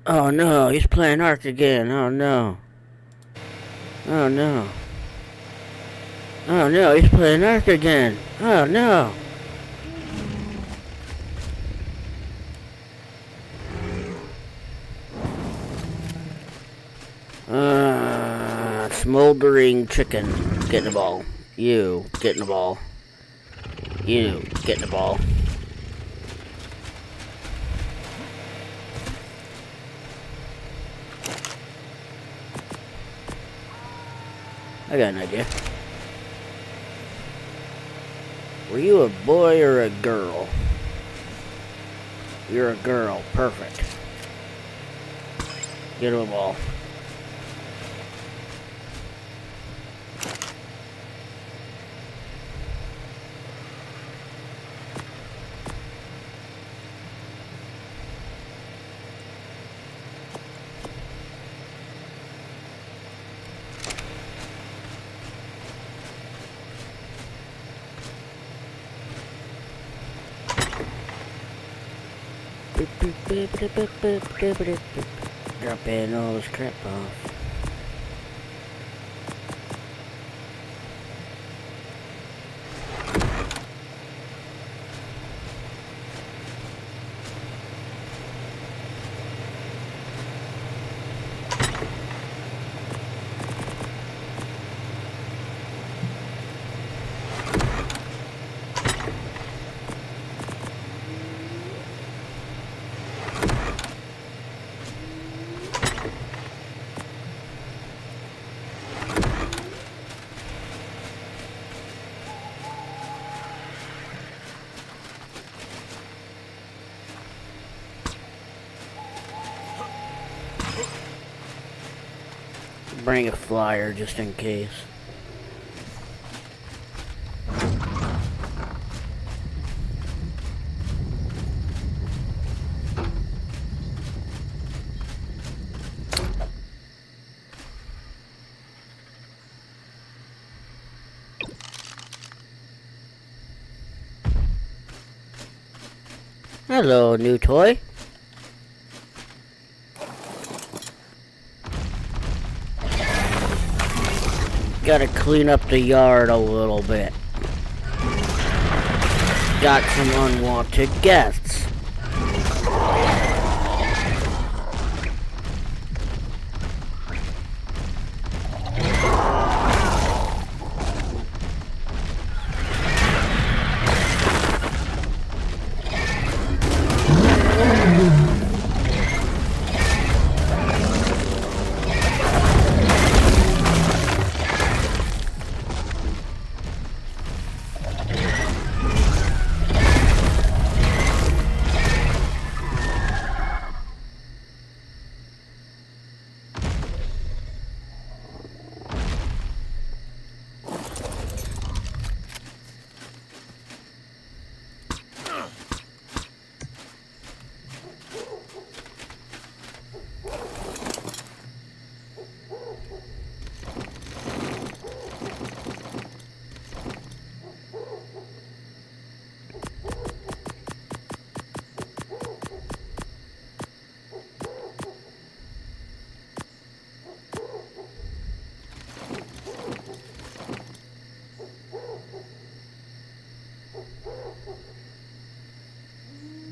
Oh no, he's playing Ark again. Oh no. Oh no. Oh no, he's playing Ark again. Oh no. Smoldering chicken. Get in the ball. You, get in the ball. You, get in the ball. I got an idea. Were you a boy or a girl? You're a girl. Perfect. Get him a ball. Dropping all this crap off. Bring a flyer just in case. Hello, new toy. Gotta clean up the yard a little bit. Got some unwanted guests.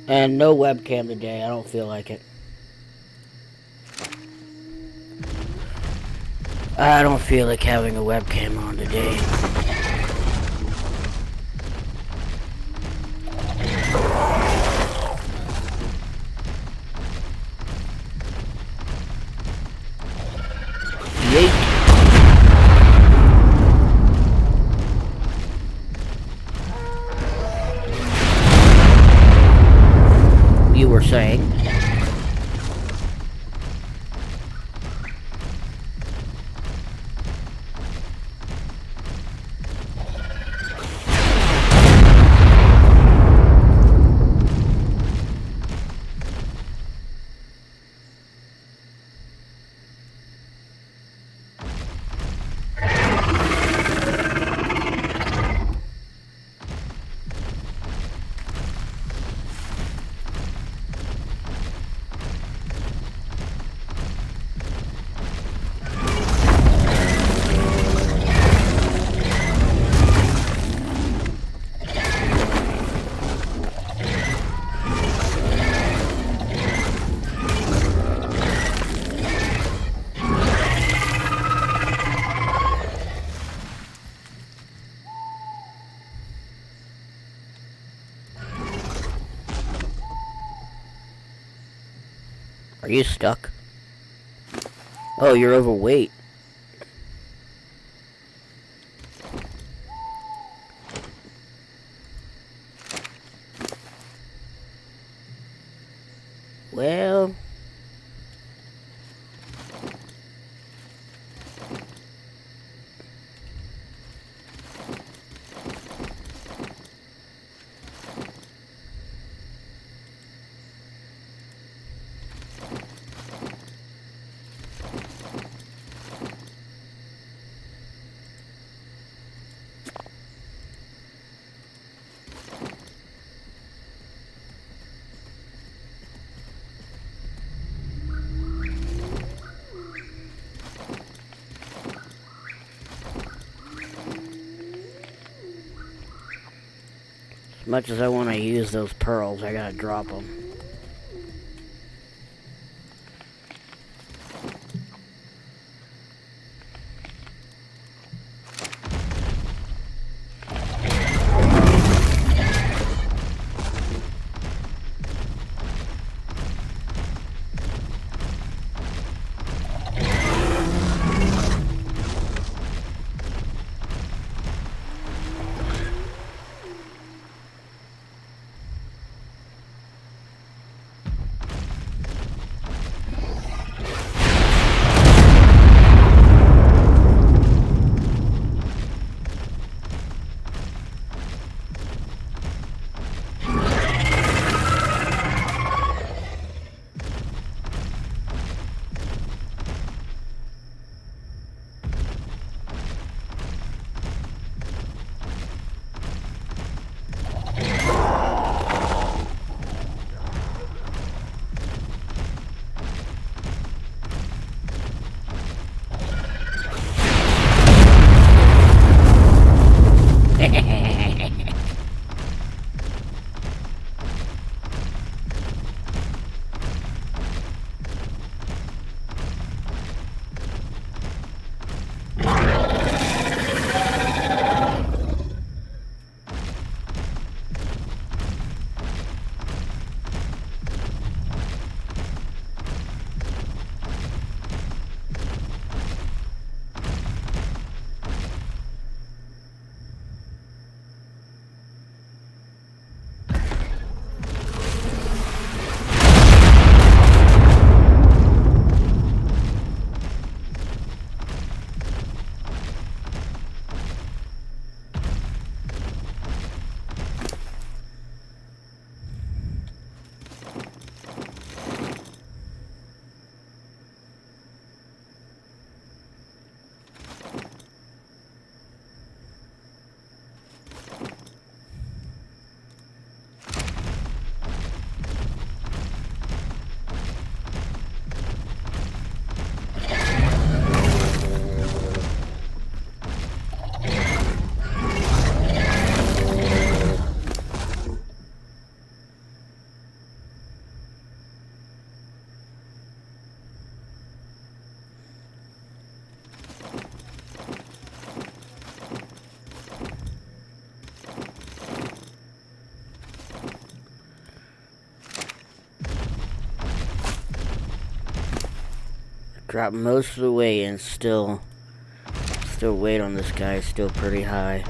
And no webcam today, I don't feel like it. I don't feel like having a webcam on today. Yeet. You were saying? Are you stuck? Oh, you're overweight. Well... As much as I want to use those pearls, I gotta drop them. Drop most of the way and still weight on this guy is still pretty high.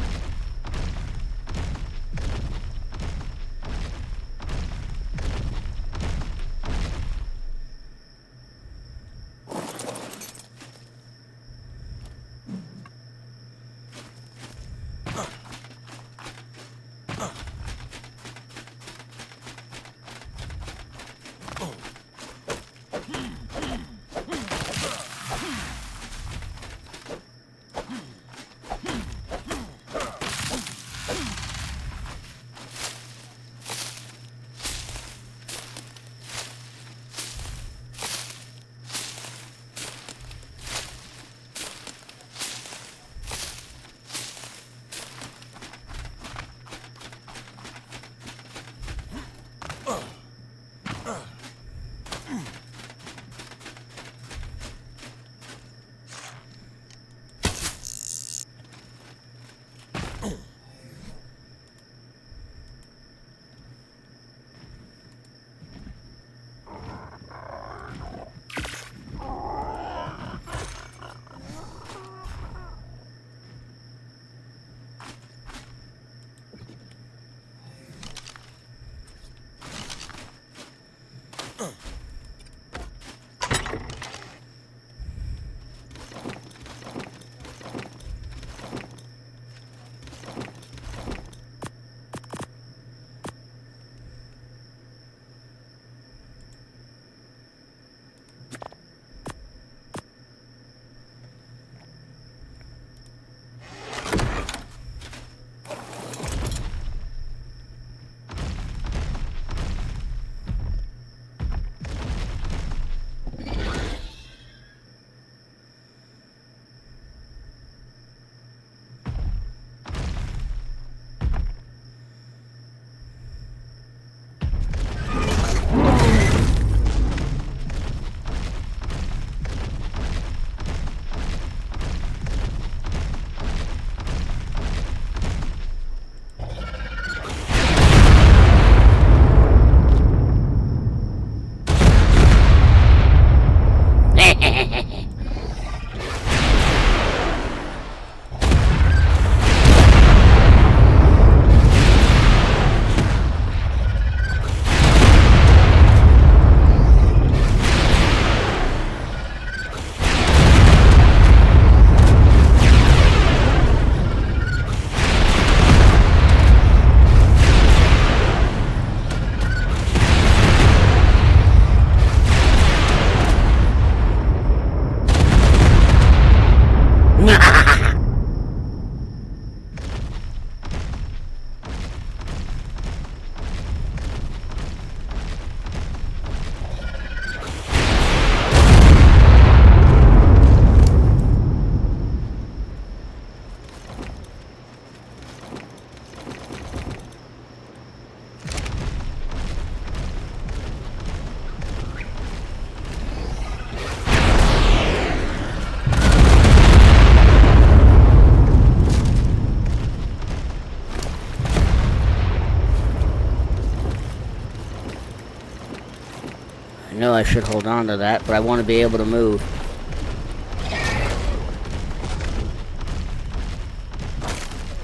I should hold on to that, but I want to be able to move.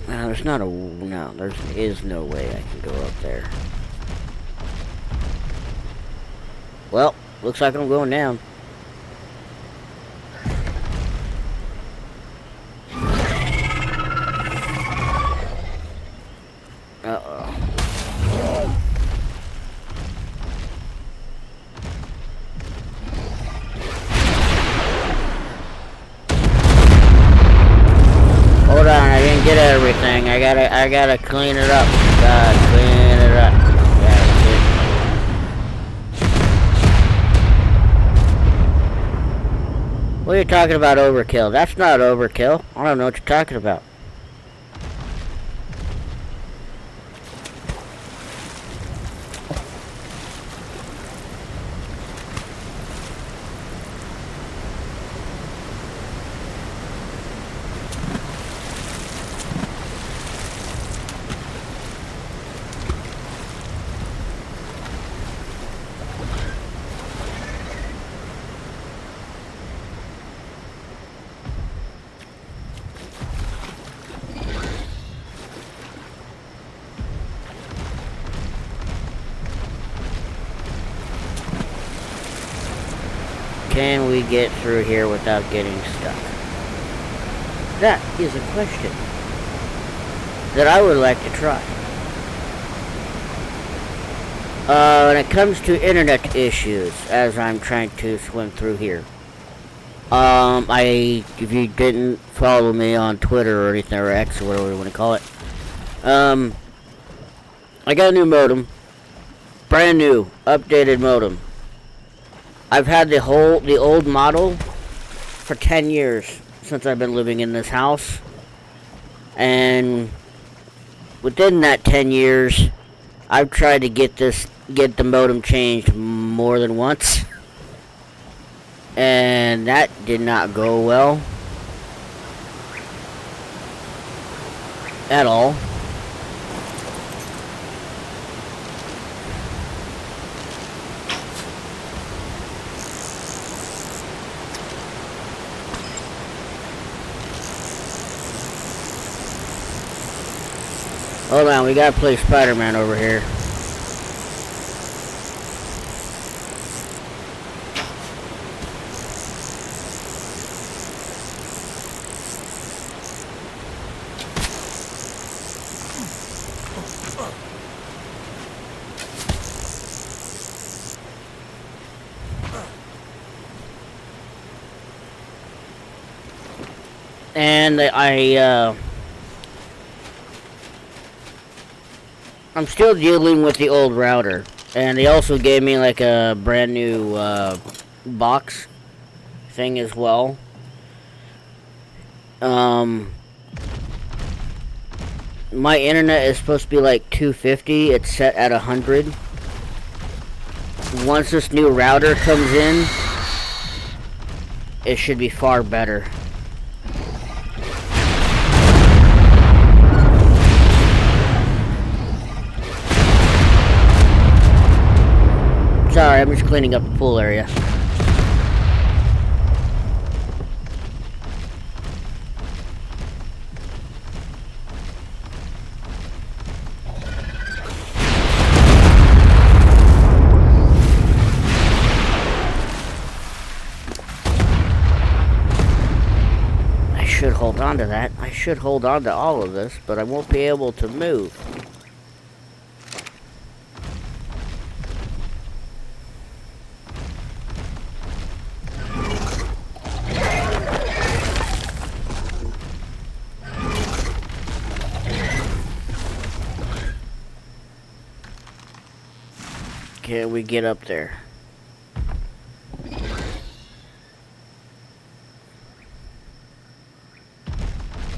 No, there's not a... No, there is no way I can go up there. Well, looks like I'm going down. Uh-oh. Hold on, I didn't get everything. I gotta clean it up. God, clean it up. What are you talking about, overkill? That's not overkill. I don't know what you're talking about. Can we get through here without getting stuck? That is a question that I would like to try. When it comes to internet issues, as I'm trying to swim through here, if you didn't follow me on Twitter or anything, or X or whatever you want to call it, I got a new modem, brand new, updated modem. I've had the old model for 10 years since I've been living in this house. And within that 10 years, I've tried to get the modem changed more than once. And that did not go well. At all. Hold on, we gotta play Spider-Man over here. And I'm still dealing with the old router, and they also gave me like a brand new box thing as well. My internet is supposed to be like 250. It's set at 100. Once this new router comes in, it should be far better. Sorry, I'm just cleaning up the pool area. I should hold on to that. I should hold on to all of this, but I won't be able to move. Can we get up there?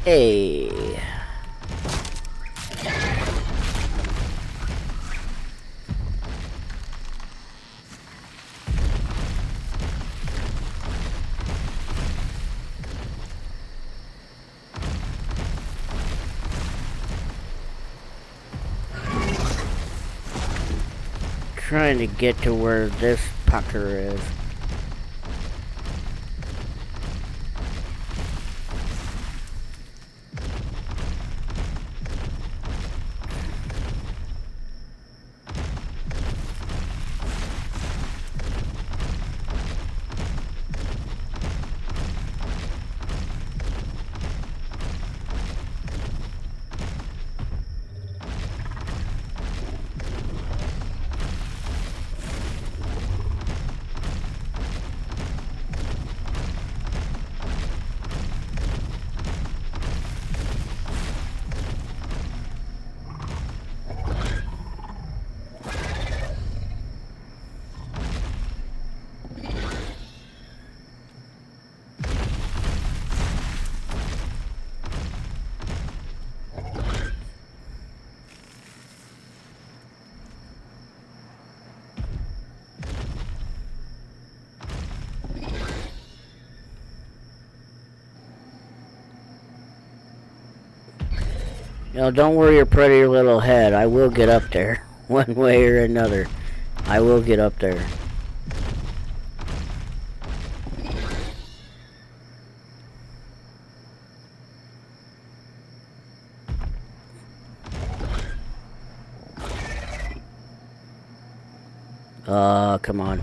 Hey. Trying to get to where this pucker is. You know, don't worry your pretty little head. I will get up there. One way or another. I will get up there. Come on.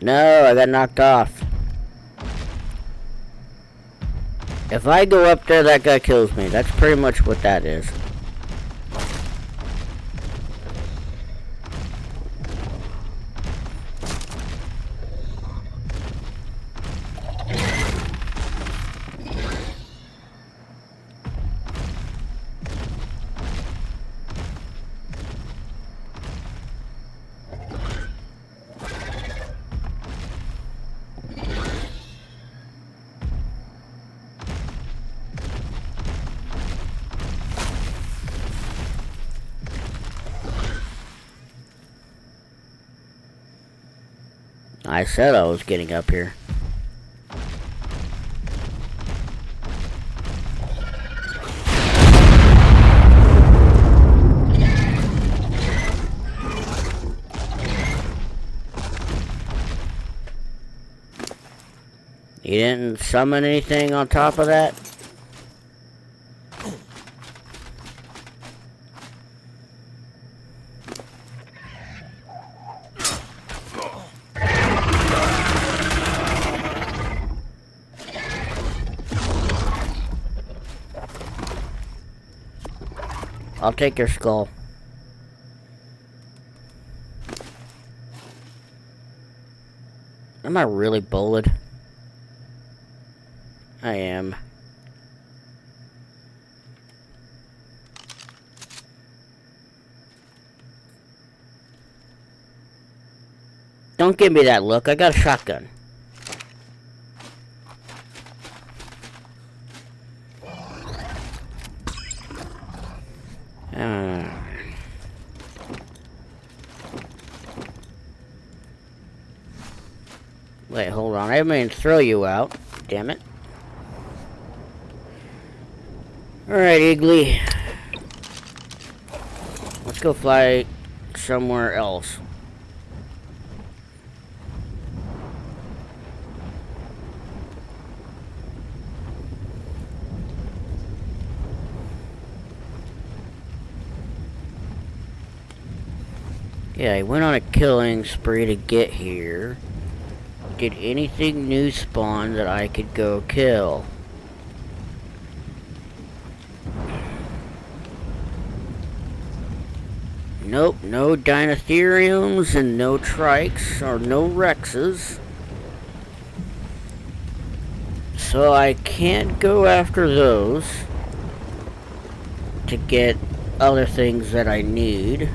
No, I got knocked off. If I go up there, that guy kills me. That's pretty much what that is. I said I was getting up here. You didn't summon anything on top of that? I'll take your skull. Am I really bullied? I am. Don't give me that look. I got a shotgun. Wait, hold on. I didn't mean to throw you out. Damn it. Alright, Eagly. Let's go fly somewhere else. Yeah, I went on a killing spree to get here. Did anything new spawn that I could go kill? Nope, no Dinotheriums and no Trikes or no Rexes. So I can't go after those to get other things that I need.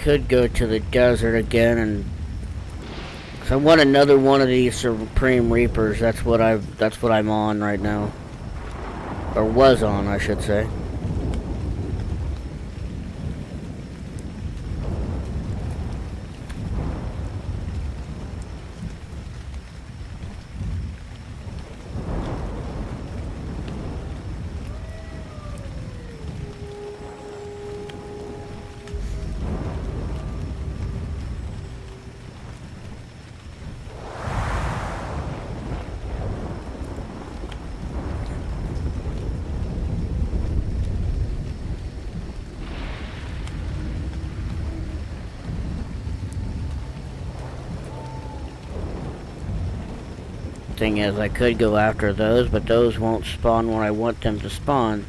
could go to the desert again and. Cause I want another one of these Supreme Reapers. That's what I'm on right now. Or was on, I should say. Thing is, I could go after those, but those won't spawn when I want them to spawn.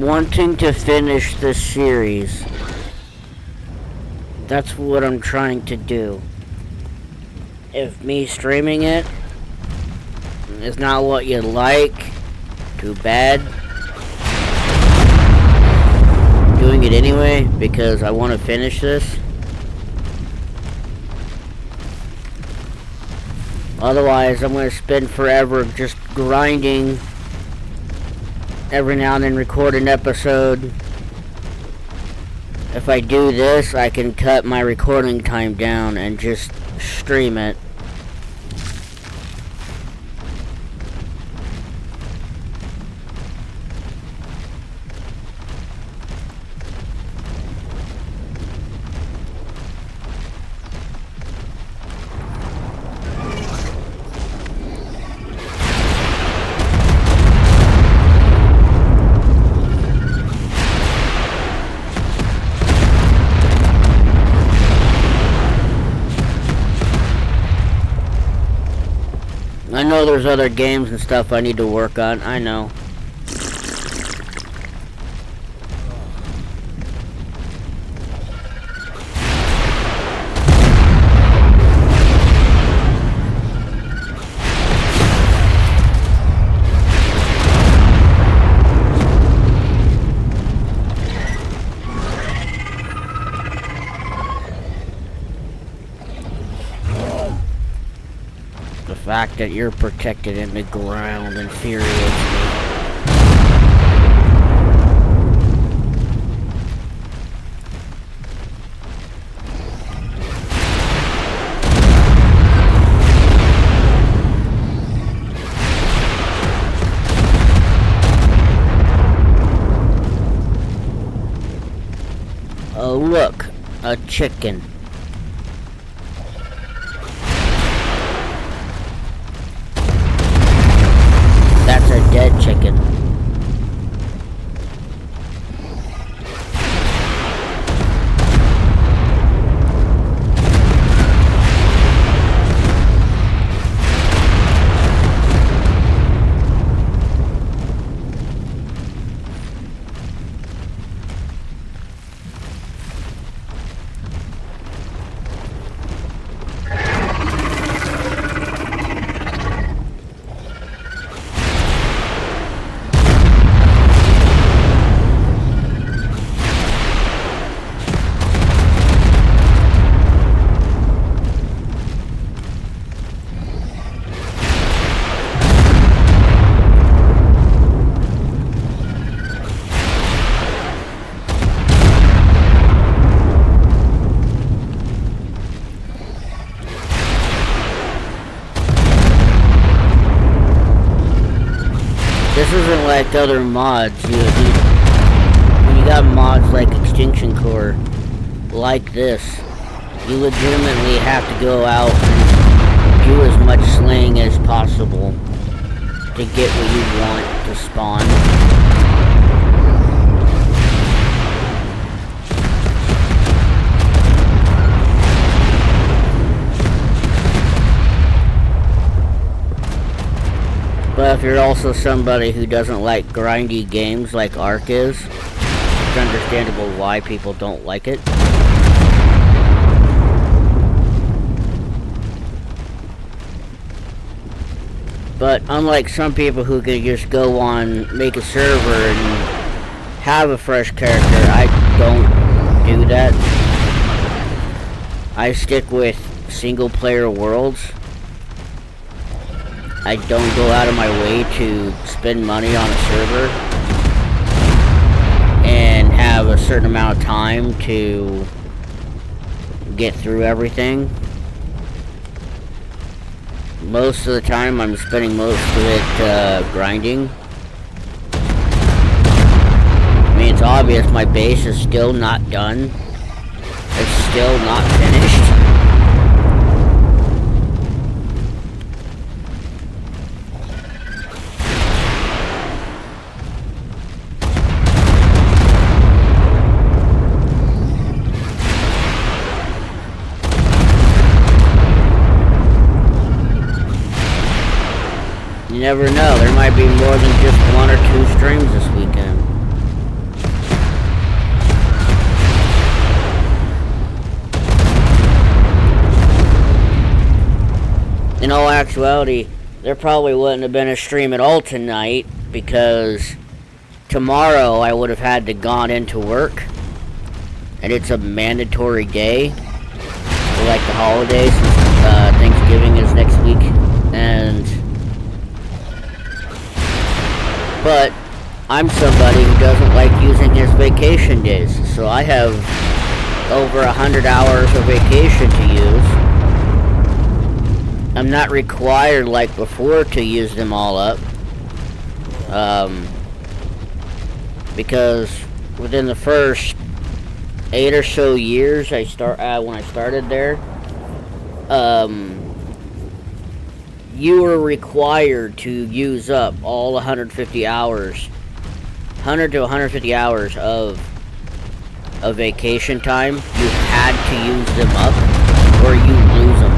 wanting to finish this series. That's what I'm trying to do. If me streaming it is not what you like, too bad. I'm doing it anyway because I want to finish this. Otherwise, I'm going to spend forever just grinding. Every now and then record an episode. If I do this, I can cut my recording time down and just stream it. I know there's other games and stuff I need to work on. I know. The fact that you're protected in the ground infuriates me. Oh look, a chicken. That's a dead chicken. This isn't like other mods. When you got mods like Extinction Core, like this, you legitimately have to go out and do as much slaying as possible to get what you want to spawn. But if you're also somebody who doesn't like grindy games like Ark is, it's understandable why people don't like it. But unlike some people who can just go on, make a server and have a fresh character, I don't do that. I stick with single player worlds. I don't go out of my way to spend money on a server and have a certain amount of time to get through everything. Most of the time I'm spending most of it grinding. I mean, it's obvious my base is still not done. It's still not finished. You never know, there might be more than just 1 or 2 streams this weekend. in all actuality, there probably wouldn't have been a stream at all tonight because tomorrow I would have had to gone into work, and it's a mandatory day for like the holidays. Thanksgiving is next week, but I'm somebody who doesn't like using his vacation days, so I have over 100 hours of vacation to use. I'm not required like before to use them all up, because within the first 8 or so years when I started there, you were required to use up all 150 hours, 100 to 150 hours of vacation time. You had to use them up or you lose them.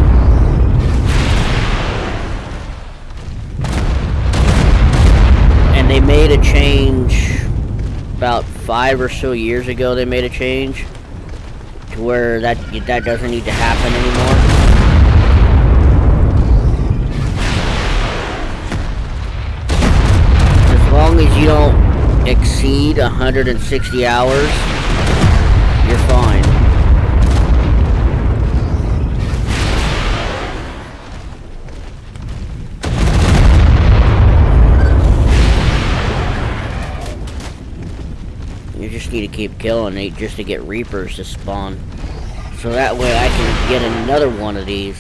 And they made a change about 5 or so years ago. They made a change to where that doesn't need to happen anymore. As long as you don't exceed 160 hours, you're fine. You just need to keep killing it just to get Reapers to spawn. So that way I can get another one of these.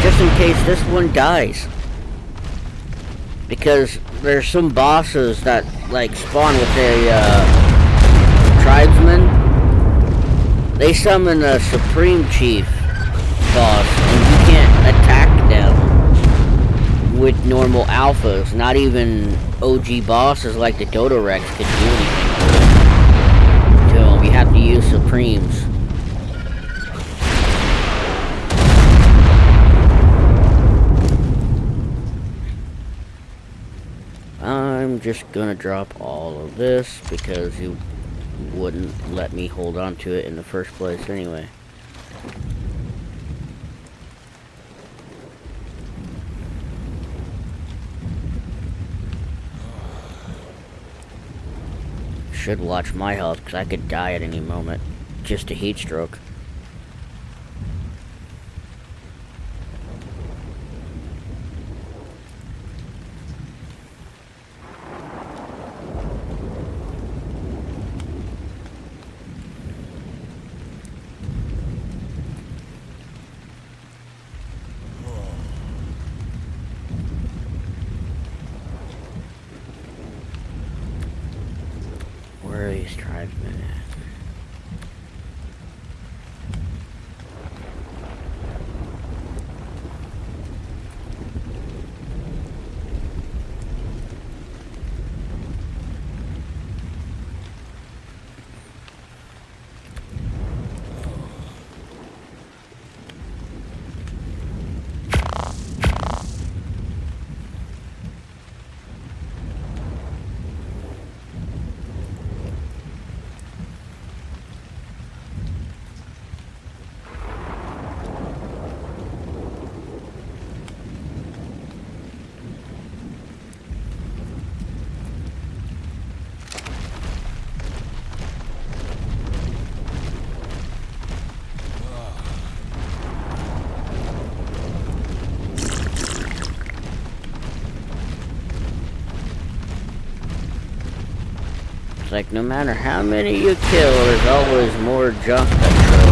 Just in case this one dies. Because there's some bosses that like spawn with a tribesman. They summon a Supreme Chief boss and you can't attack them with normal alphas. Not even OG bosses like the Dodo Rex could do anything to them. You have to use Supremes. I'm just gonna drop all of this because you wouldn't let me hold on to it in the first place anyway. Should watch my health because I could die at any moment. Just a heat stroke. Where are these tribesmen at? Like, no matter how many you kill, there's always more junk that shows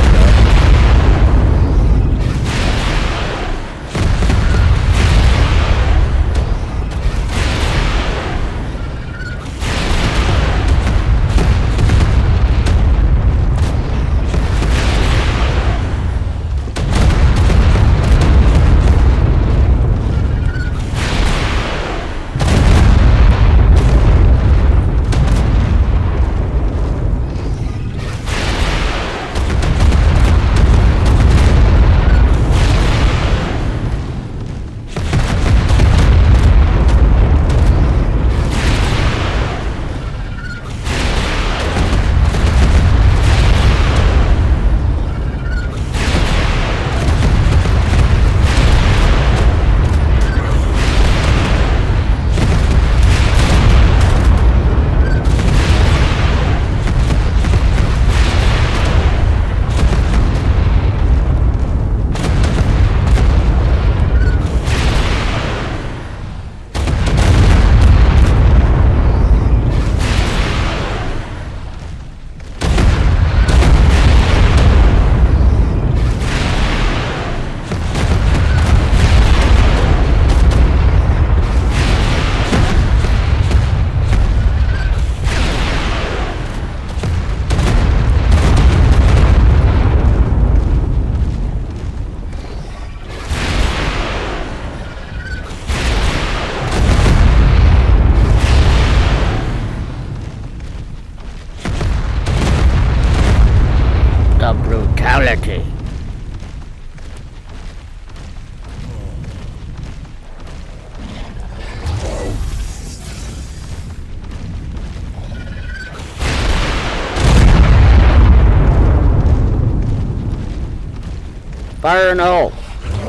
Fire in the hole.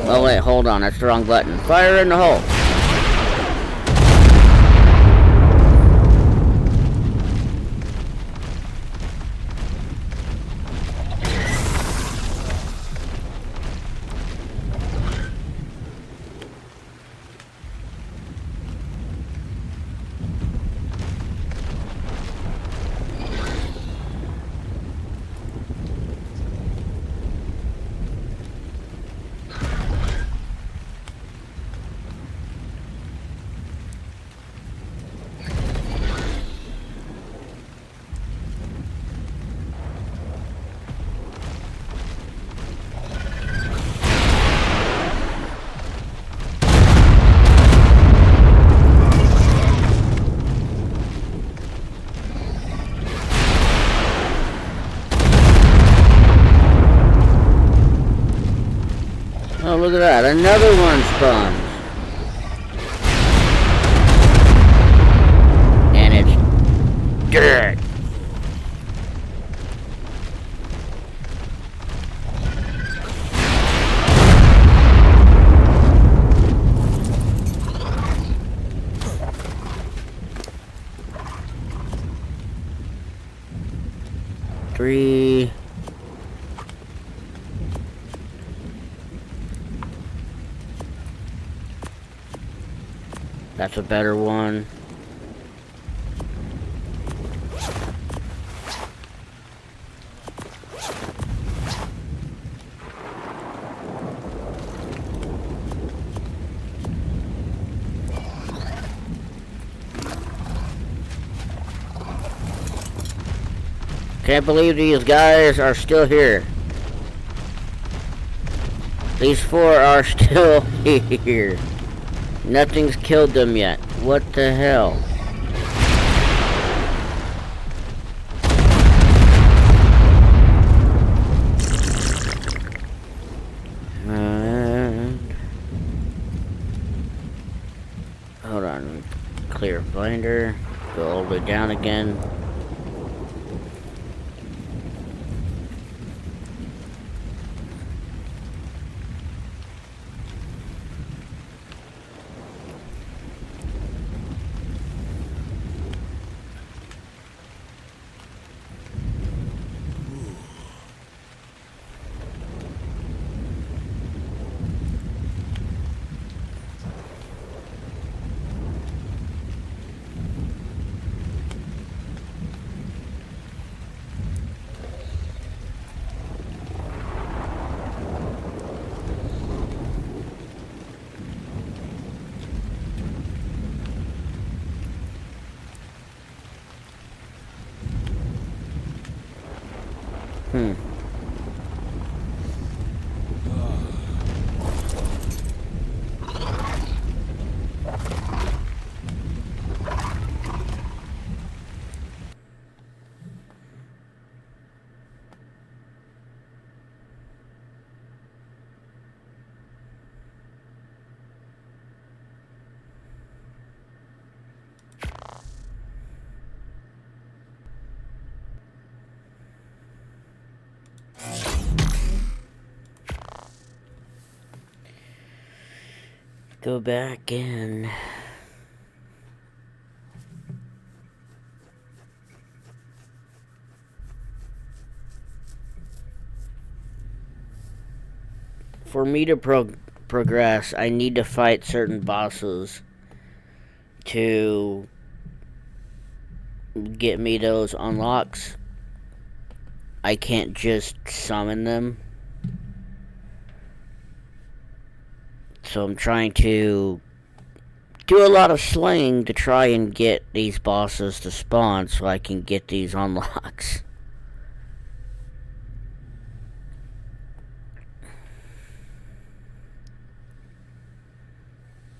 Oh wait, hold on, that's the wrong button. Fire in the hole. Oh, look at that. Another one spawns. And it's dirt. Three. That's a better one. Can't believe these guys are still here. These four are still here. Nothing's killed them yet. What the hell? Hold on. Clear blinder. Go all the way down again. Go back in. For me to progress, I need to fight certain bosses to get me those unlocks. I can't just summon them. So I'm trying to do a lot of slaying to try and get these bosses to spawn so I can get these unlocks.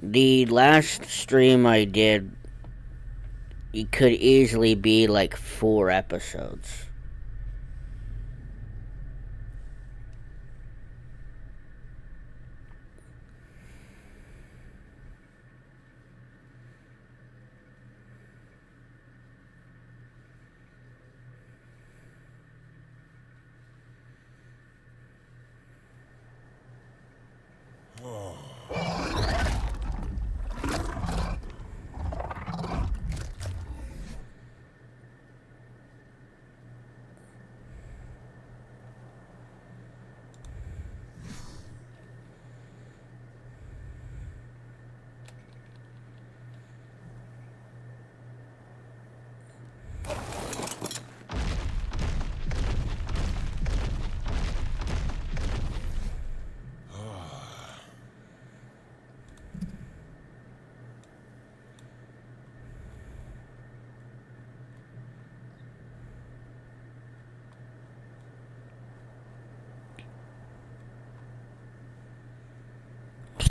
The last stream I did, it could easily be like 4 episodes.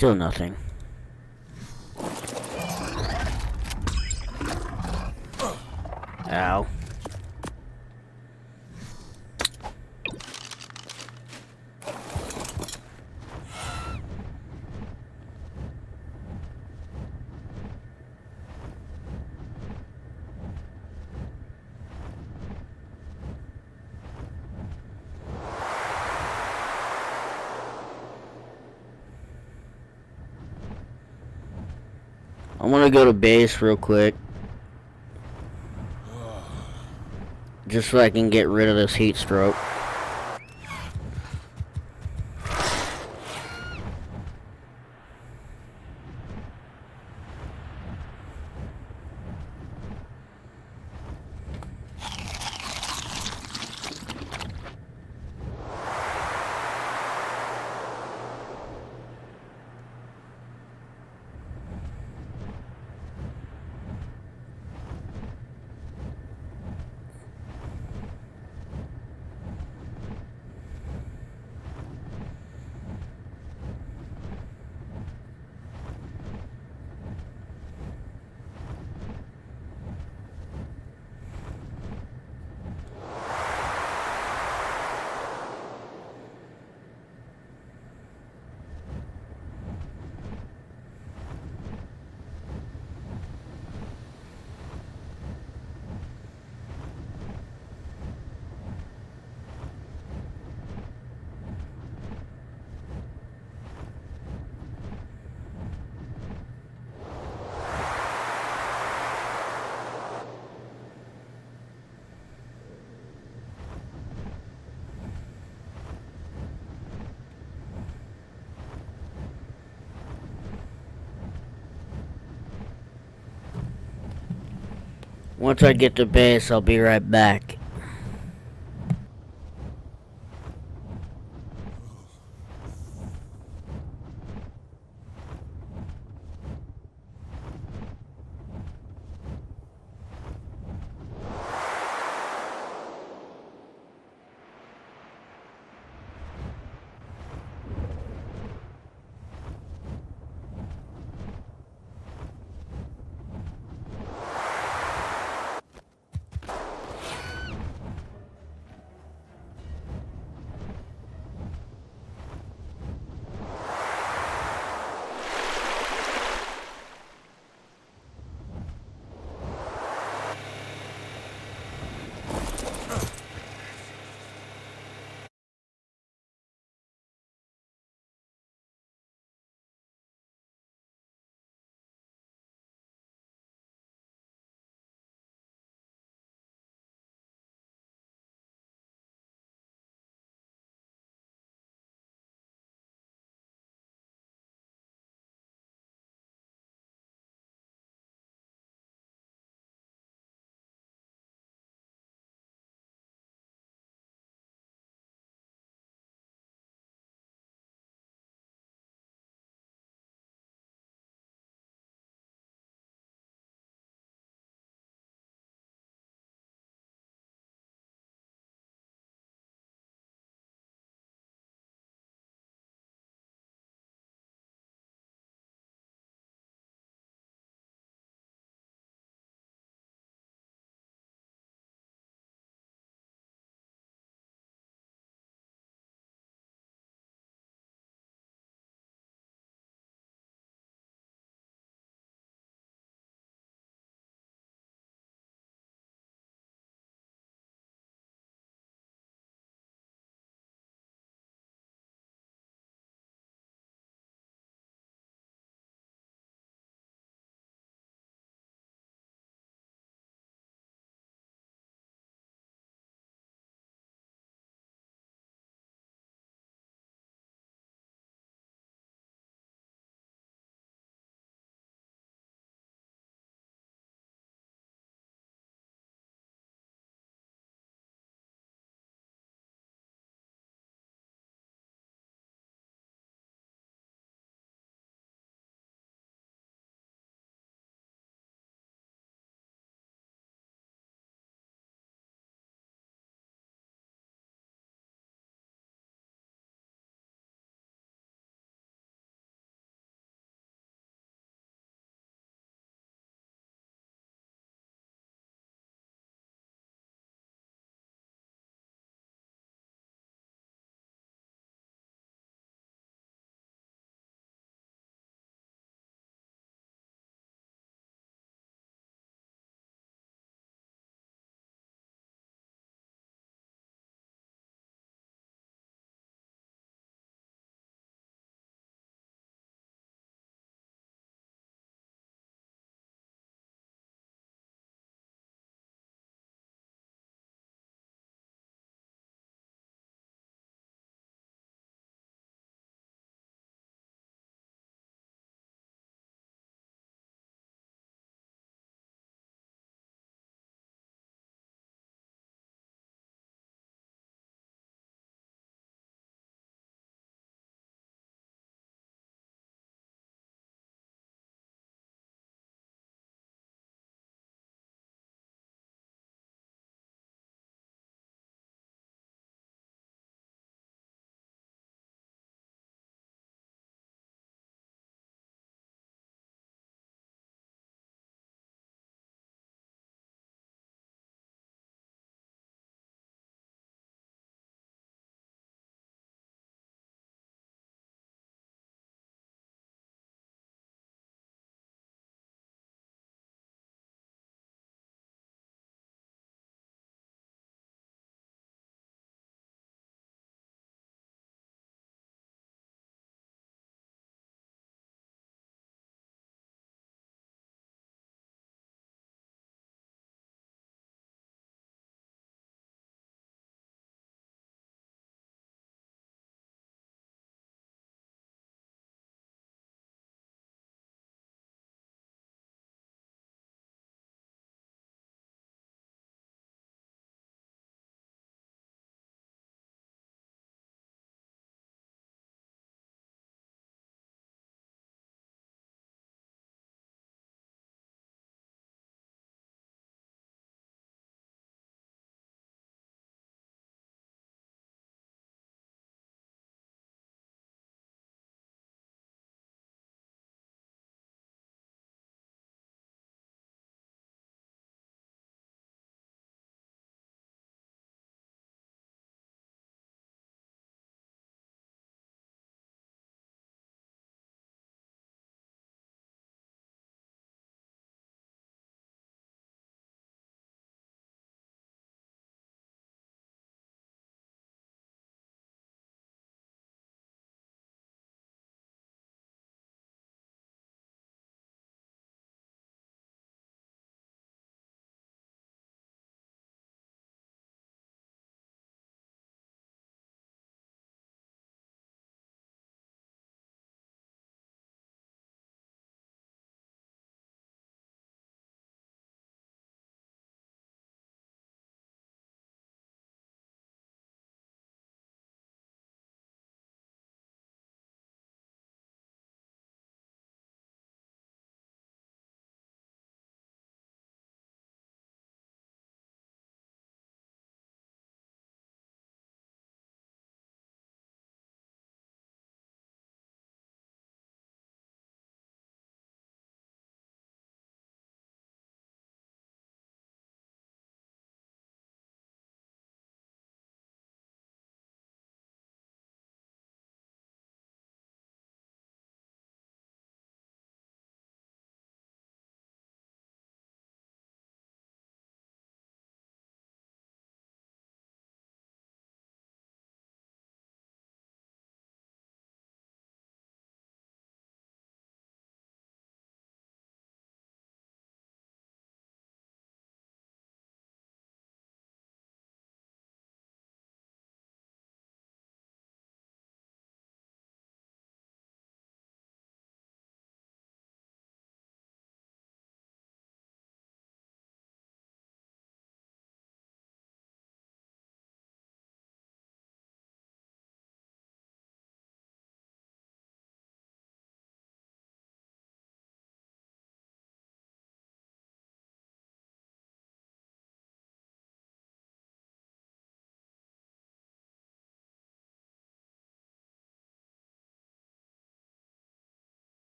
Still nothing. Ow. I want to go to base real quick. Just so I can get rid of this heat stroke. Once I get to base, I'll be right back.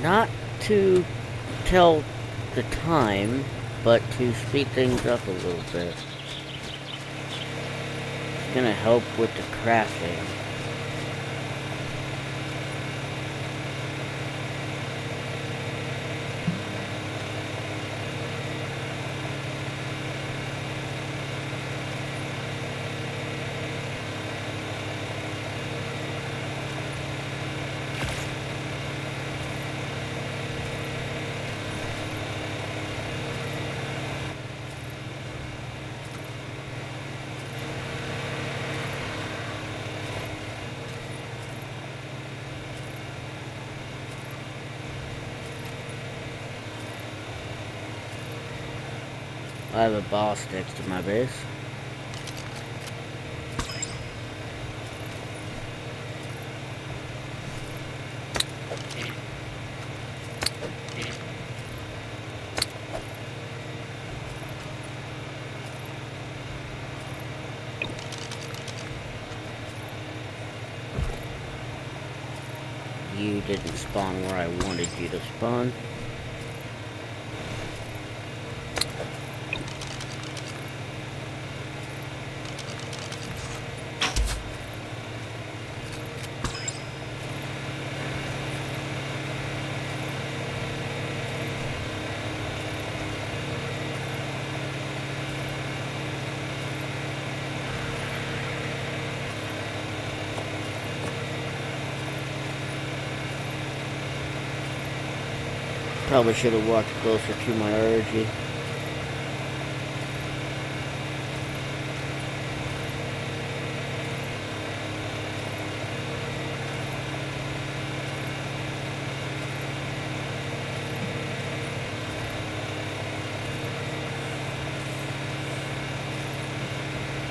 not to tell the time, but to speed things up a little bit. It's gonna help with the crafting. I have a boss next to my base. You didn't spawn where I wanted you to spawn. Probably should have walked closer to my orgy.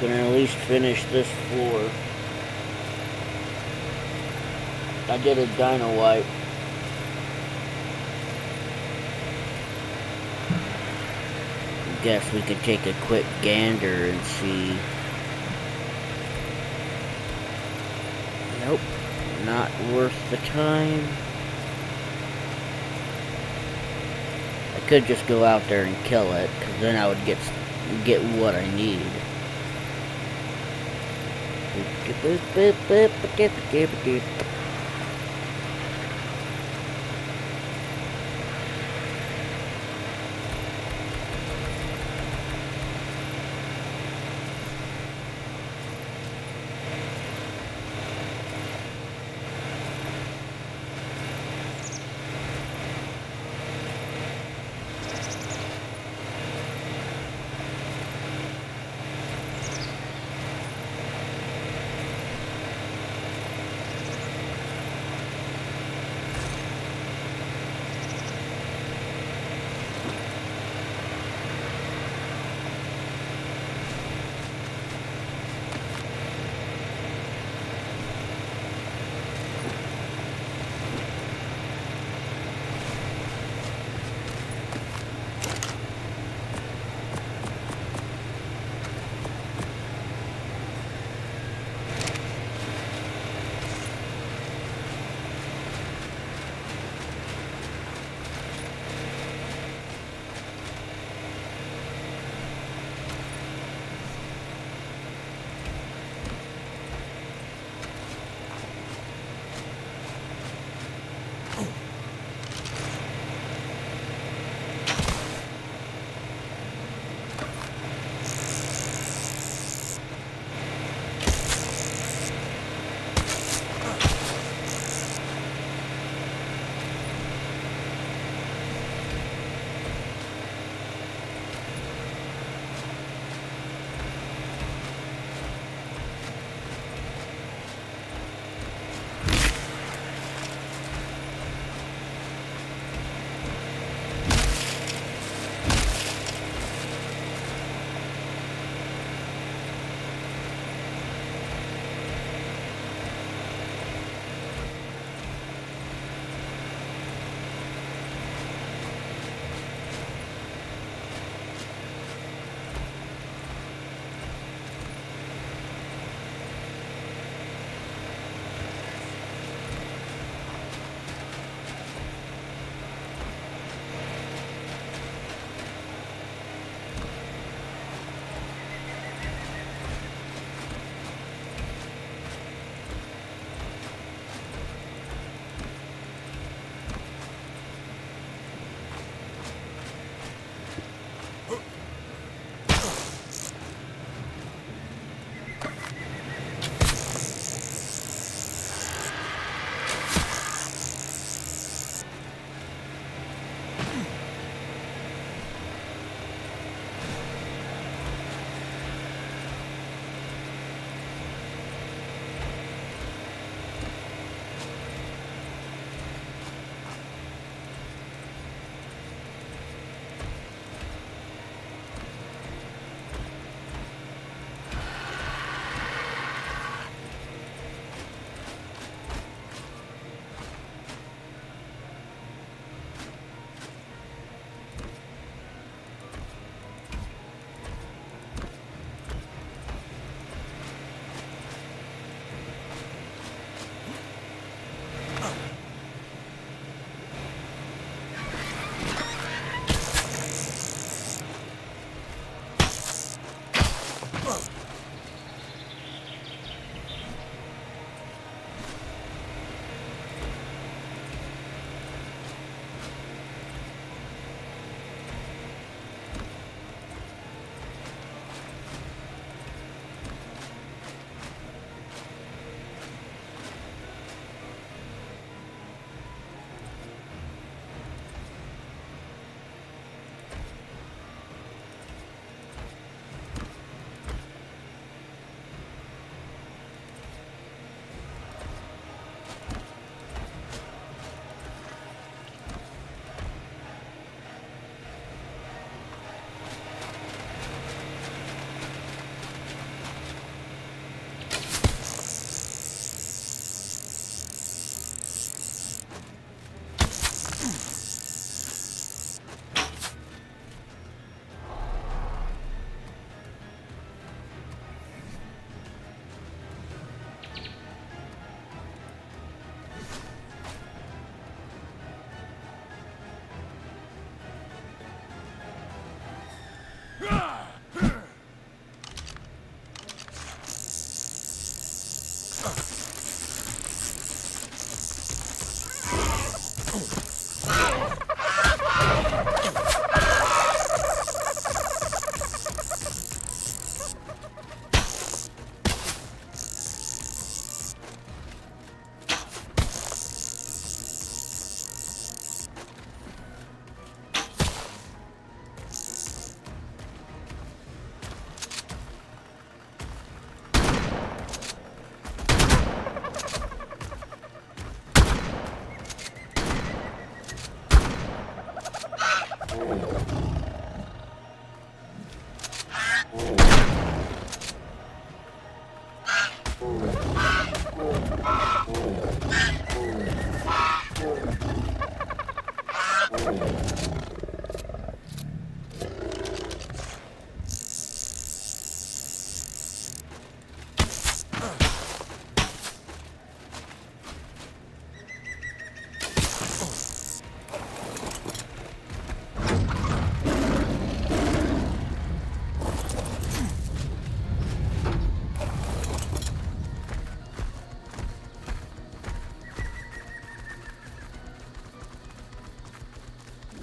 Gonna at least finish this floor. I did a dino wipe. Guess we could take a quick gander and see. Nope, not worth the time. I could just go out there and kill it, because then I would get what I need.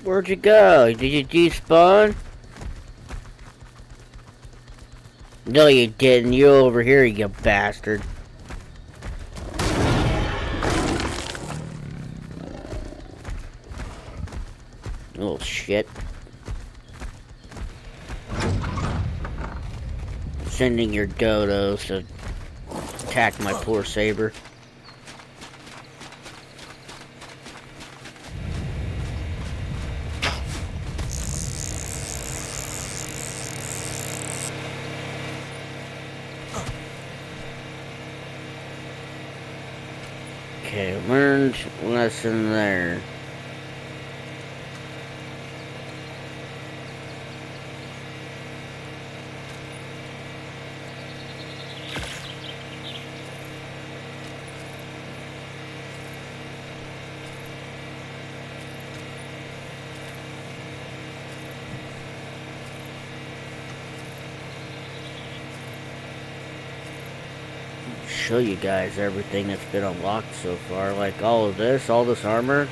Where'd you go? Did you despawn? No, you didn't. You over here, you bastard. Little shit. Sending your dodos to attack my poor saber. Okay, learned lesson there. Show you guys everything that's been unlocked so far, like all this armor.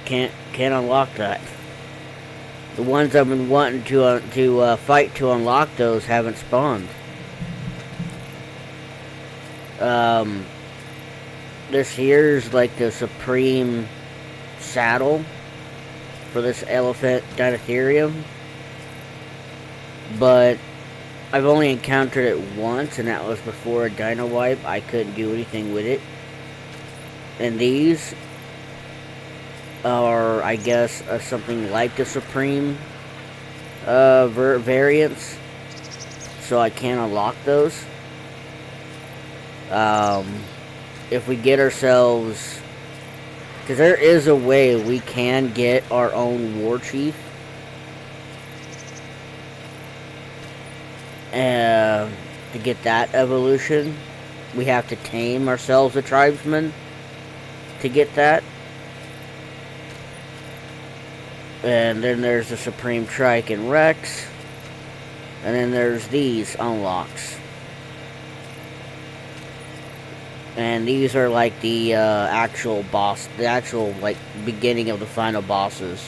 Can't unlock that. The ones I've been wanting to fight to unlock those haven't spawned. This here's like the supreme saddle for this elephant dinotherium, but I've only encountered it once, and that was before a dino wipe. I couldn't do anything with it. And these are, I guess, something like the Supreme variants. So I can unlock those. If we get ourselves... Because there is a way we can get our own war chief. To get that evolution, we have to tame ourselves a tribesman to get that. And then there's the Supreme Trike and Rex. And then there's these unlocks. And these are like the actual boss, the actual like beginning of the final bosses.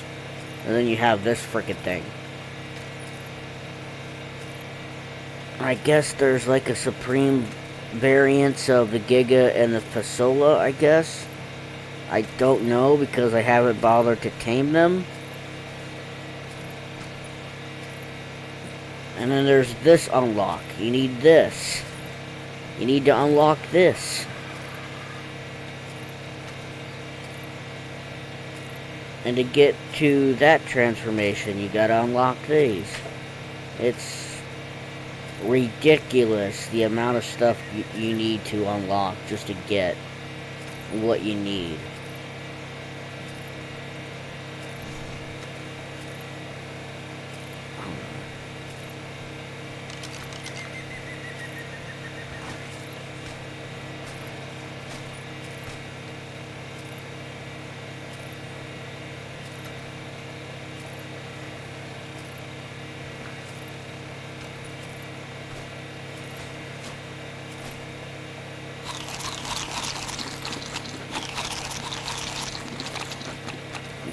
And then you have this frickin' thing. I guess there's like a supreme variance of the Giga and the Fasola, I guess. I don't know because I haven't bothered to tame them. And then there's this unlock. You need this. You need to unlock this. And to get to that transformation, you gotta unlock these. It's ridiculous the amount of stuff you need to unlock just to get what you need.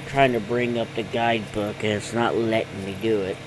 Trying to bring up the guidebook and it's not letting me do it.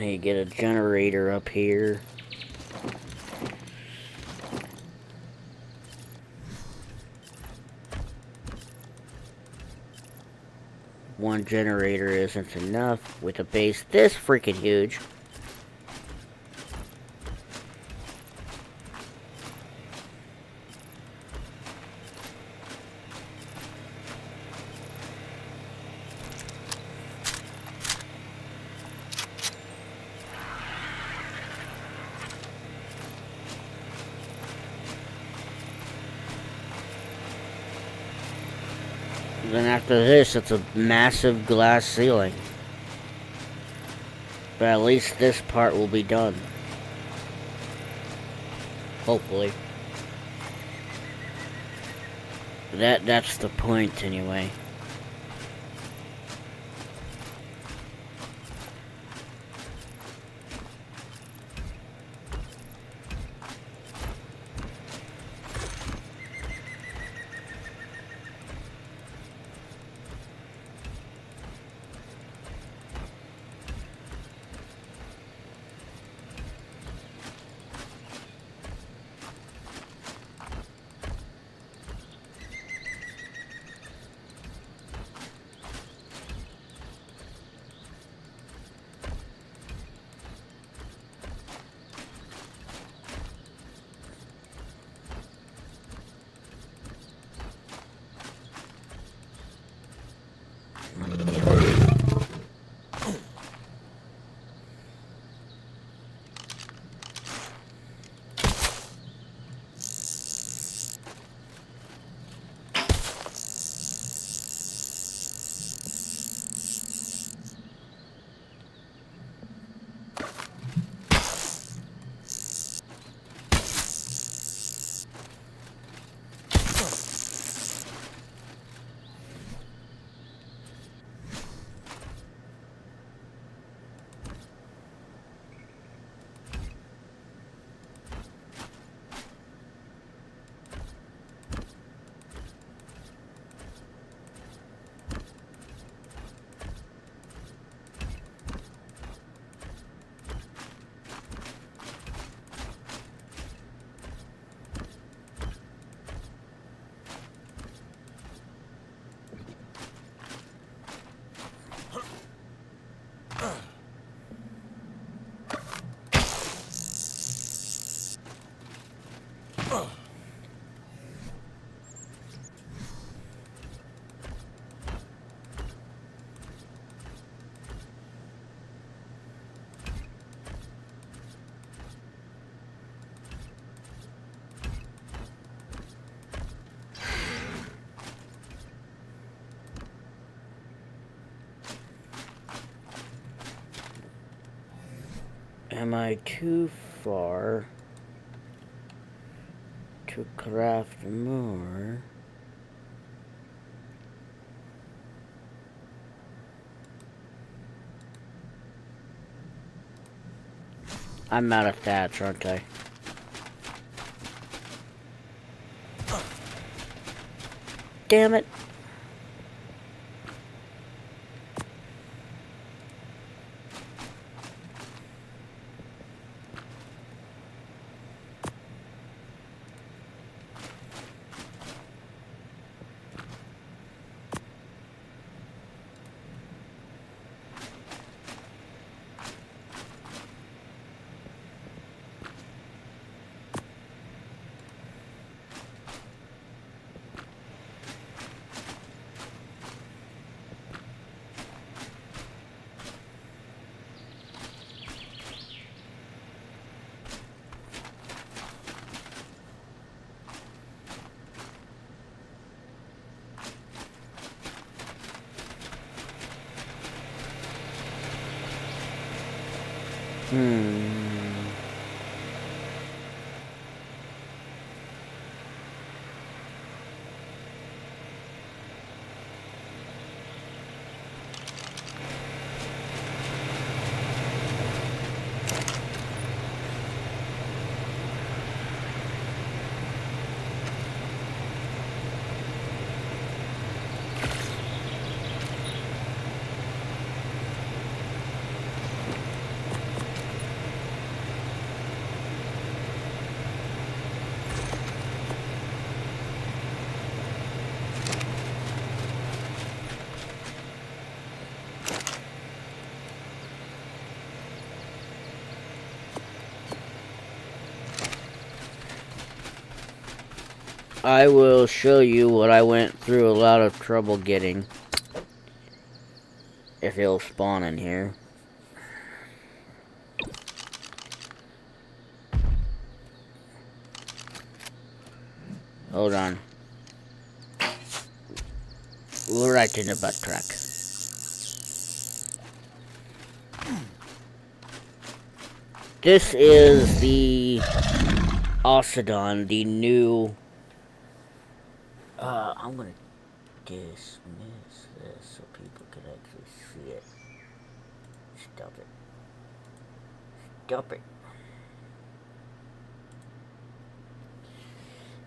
You get a generator up here. One generator isn't enough with a base this freaking huge. Then after this, it's a massive glass ceiling. But at least this part will be done. Hopefully. That's the point anyway. Am I too far to craft more? I'm out of thatch, aren't I? Damn it. I will show you what I went through a lot of trouble getting. If it'll spawn in here. Hold on. We're right in the butt crack. This is the Ocedon, the new... I'm gonna dismiss this so people can actually see it. Stop it. Stop it.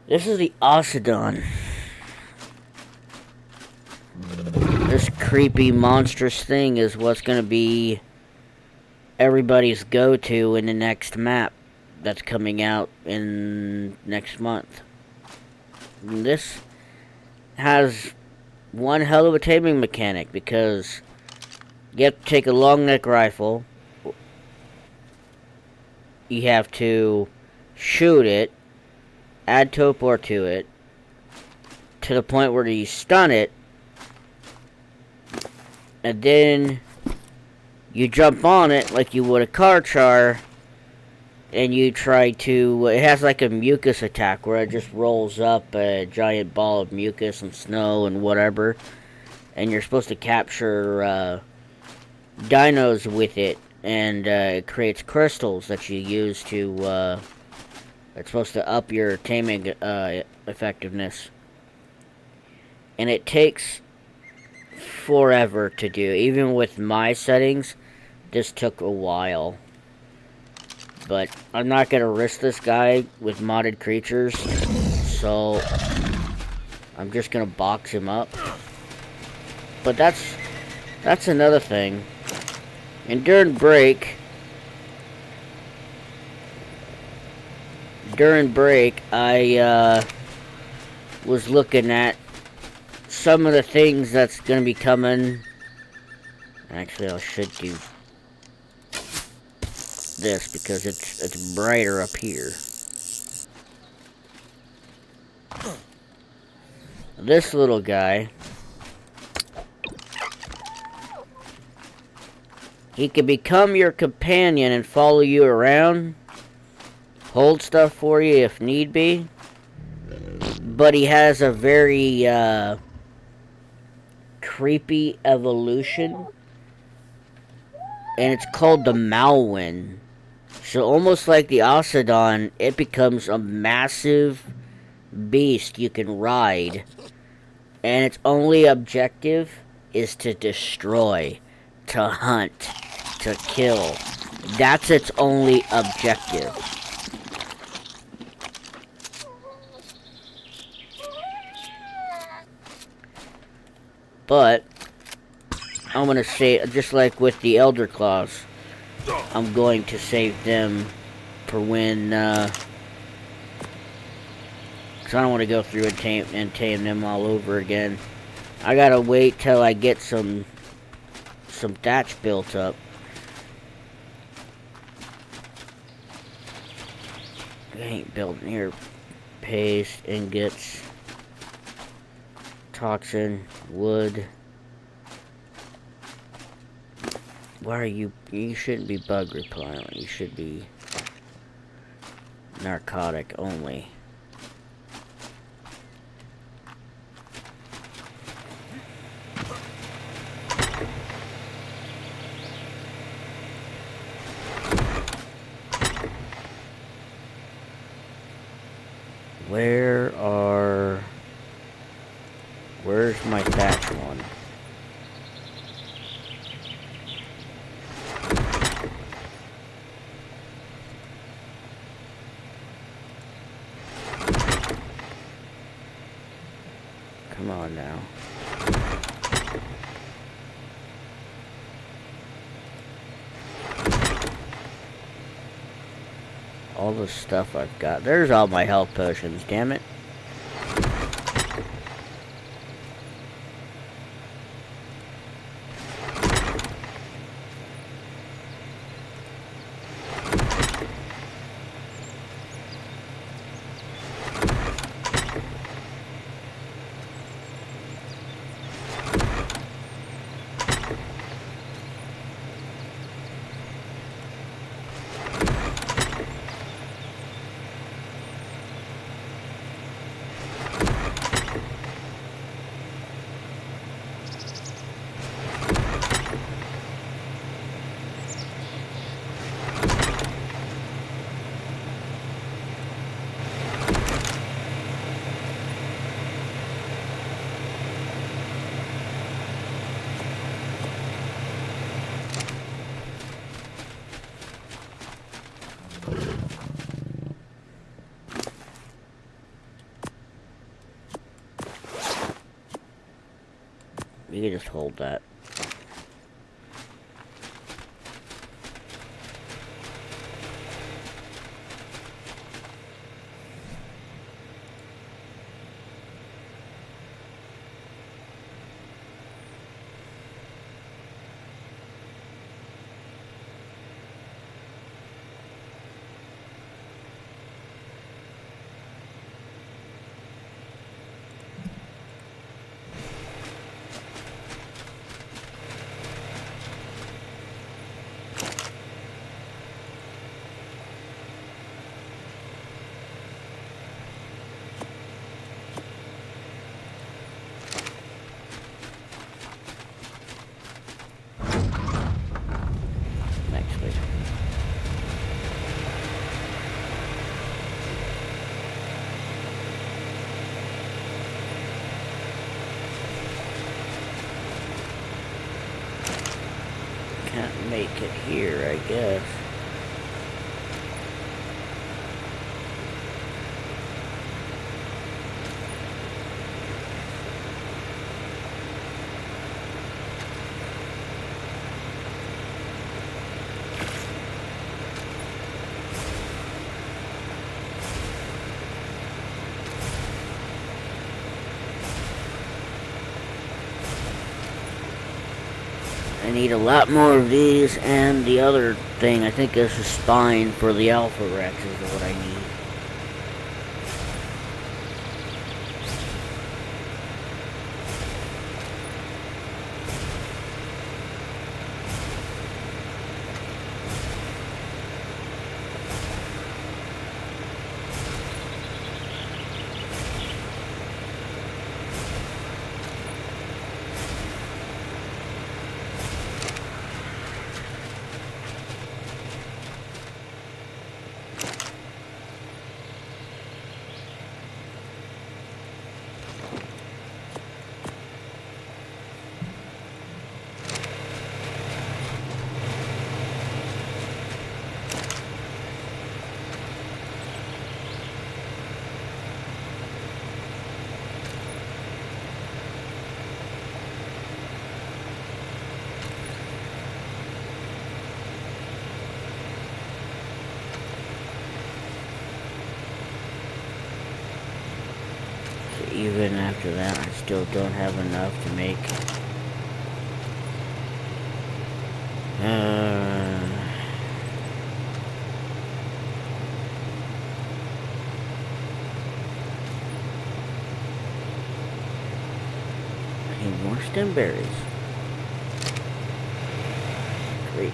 This is the Ocedon. This creepy, monstrous thing is what's gonna be everybody's go-to in the next map that's coming out in next month. And this has one hell of a taming mechanic because you have to take a long neck rifle, you have to shoot it, add topor to it, to the point where you stun it, and then you jump on it like you would a car char, and you try to... It has like a mucus attack where it just rolls up a giant ball of mucus and snow and whatever, and you're supposed to capture dinos with it, and it creates crystals that you use to... it's supposed to up your taming effectiveness. And it takes forever to do. Even with my settings, this took a while. But I'm not going to risk this guy with modded creatures, so I'm just going to box him up. But that's another thing. And during break, I was looking at some of the things that's going to be coming. Actually, I should do this because it's brighter up here. This little guy, he can become your companion and follow you around, hold stuff for you if need be, but he has a very creepy evolution, and it's called the Malwyn. So almost like the Ocedon, it becomes a massive beast you can ride, and its only objective is to destroy, to hunt, to kill. That's its only objective. But I'm gonna say, just like with the Elder Claws, I'm going to save them for when, because I don't want to go through and tame them all over again. I gotta wait till I get some thatch built up. I ain't building here. Paste, ingots, toxin, wood. Why are you... You shouldn't be bug repellent. You should be narcotic only. Where's my thatch one? Come on now. All the stuff I've got. There's all my health potions, damn it. can just hold that. Can't make it here, I guess. I need a lot more of these, and the other thing, I think this is spine for the Alpha Rex is what I need. Even after that, I still don't have enough to make. I need more stem berries. Great.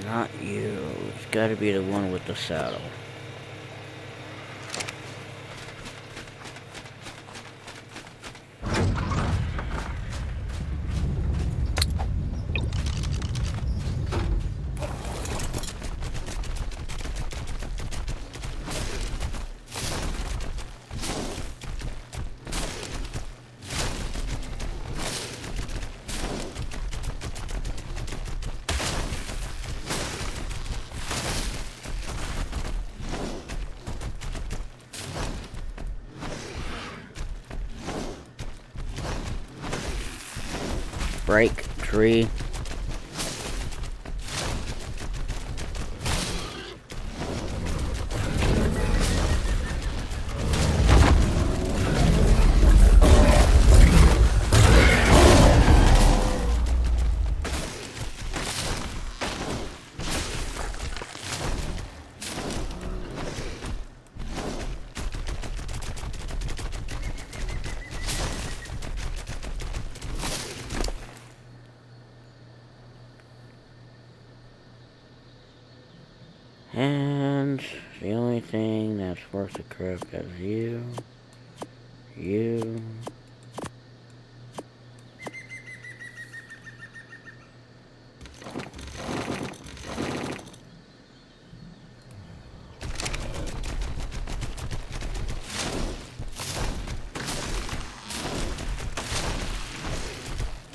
Not you. It's gotta be the one with the saddle. Break tree. That's worth the crap as you.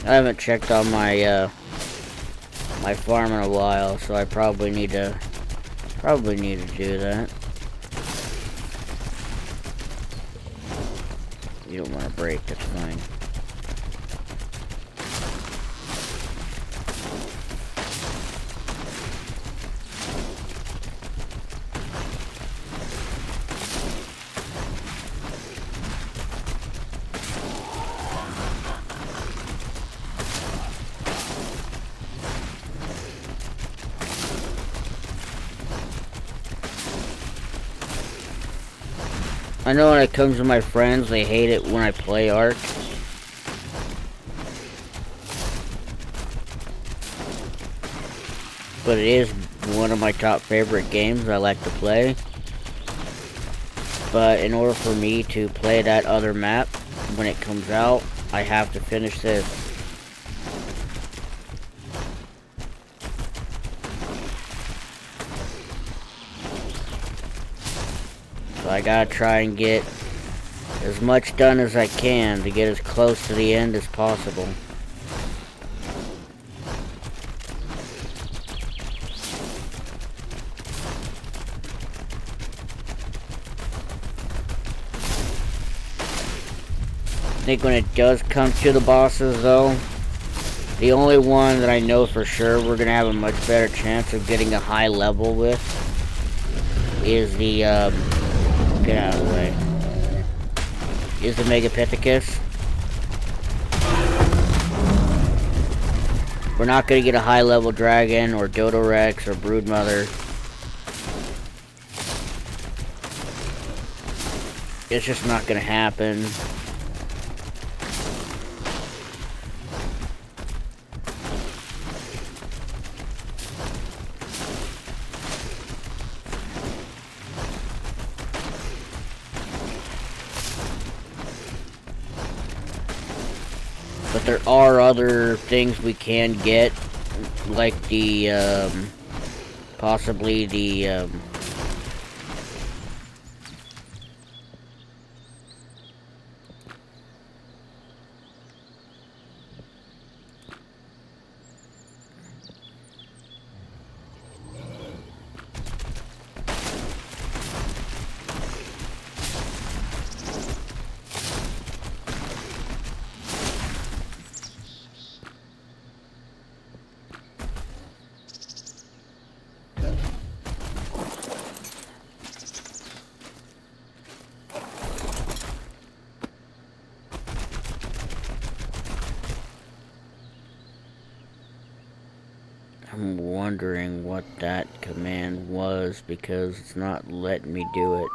I haven't checked on my my farm in a while, so I probably need to do that. You don't want to break, that's fine. I know when it comes to my friends, they hate it when I play Ark. But it is one of my top favorite games I like to play. But in order for me to play that other map when it comes out, I have to finish this. So I gotta try and get as much done as I can to get as close to the end as possible. I think when it does come to the bosses though, the only one that I know for sure we're gonna have a much better chance of getting a high level with is the get out of the way. Is the Megapithecus. We're not gonna get a high level dragon or Dodorex or Broodmother. It's just not gonna happen. But there are other things we can get, like the, possibly the, I'm wondering what that command was because it's not letting me do it.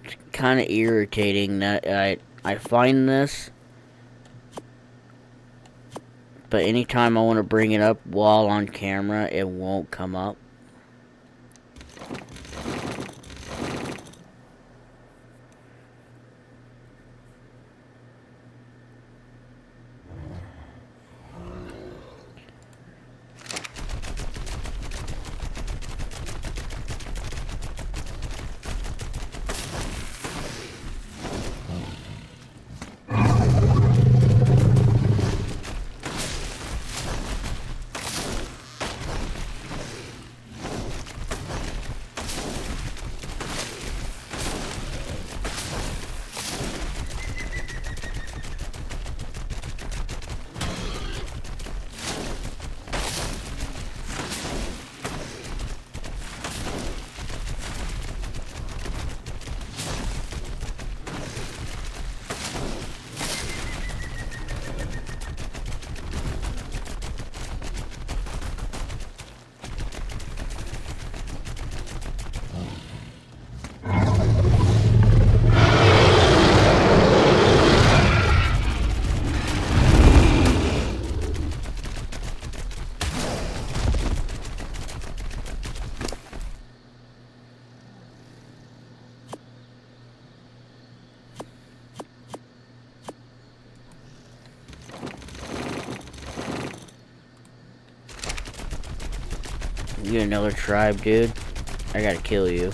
It's kind of irritating that I find this, but anytime I want to bring it up while on camera, it won't come up. You another tribe, dude? I gotta kill you.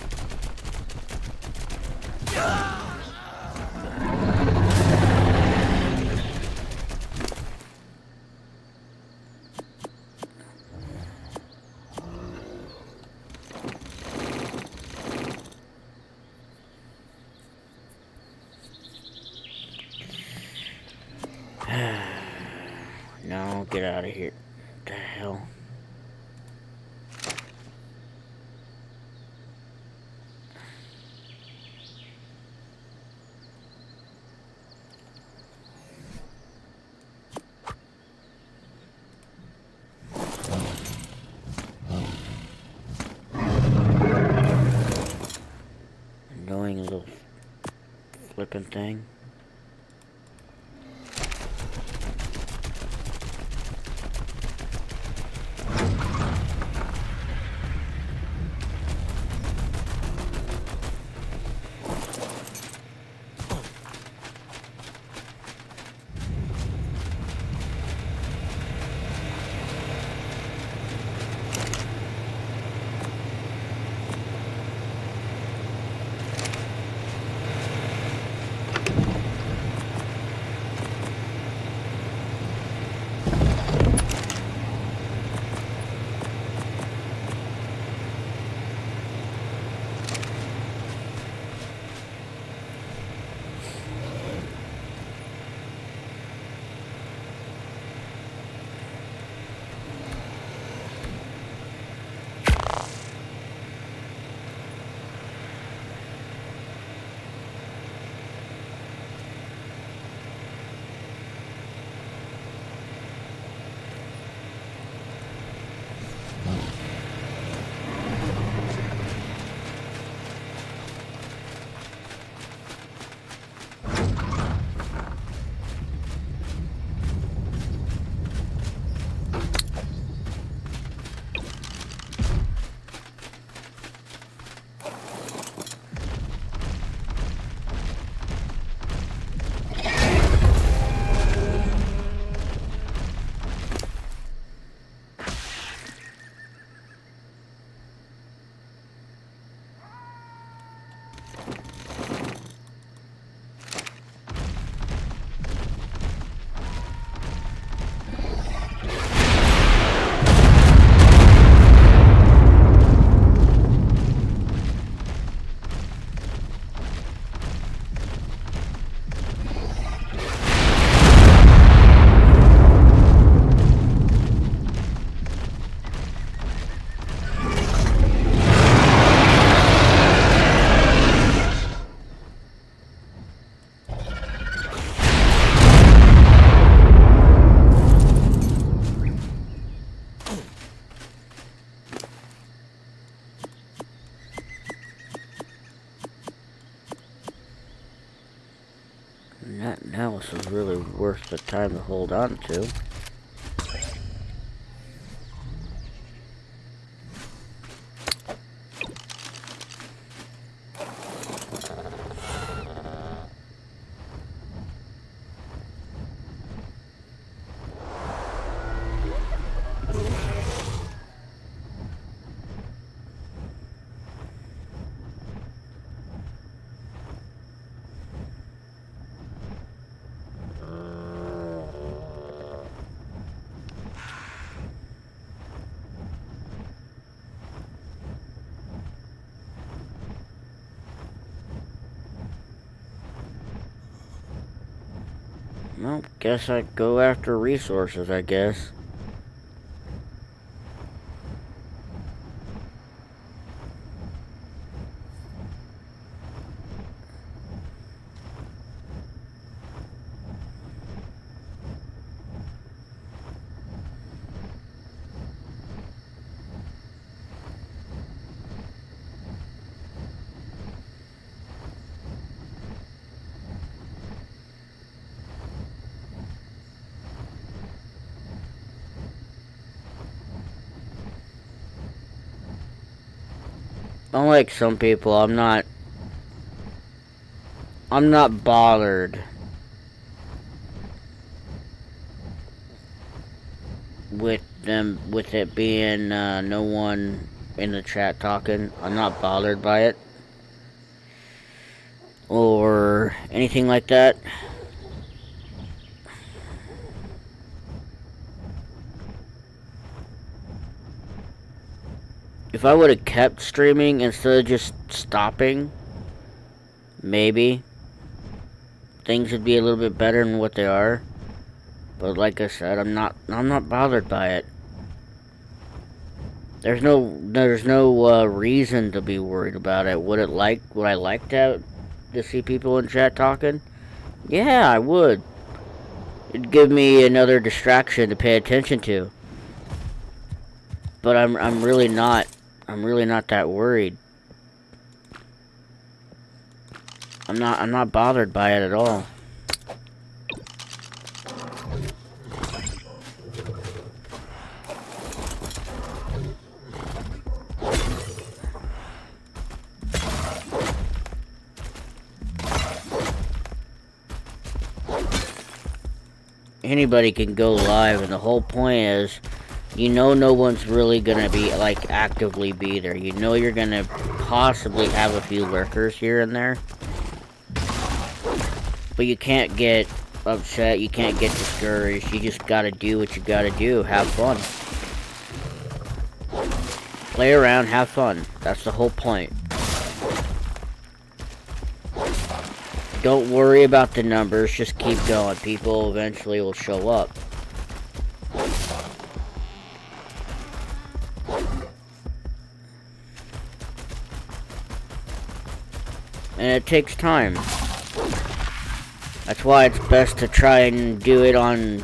No, get out of here. What the hell? Annoying little flipping thing. Nothing else is really worth the time to hold on to. Well, guess I'd go after resources, I guess. Unlike some people, I'm not bothered with with it being no one in the chat talking. I'm not bothered by it or anything like that. If I would have kept streaming instead of just stopping, maybe things would be a little bit better than what they are. But like I said, I'm not bothered by it. There's no reason to be worried about it. Would I like to see people in chat talking? Yeah, I would. It'd give me another distraction to pay attention to. But I'm really not that worried. I'm not bothered by it at all. Anybody can go live, and the whole point is, you know, no one's really gonna be like actively be there. You know, you're gonna possibly have a few lurkers here and there, but you can't get upset. You can't get discouraged. You just gotta do what you gotta do. Have fun. Play around, have fun. That's the whole point. Don't worry about the numbers, just keep going. People eventually will show up. And it takes time. That's why it's best to try and do it on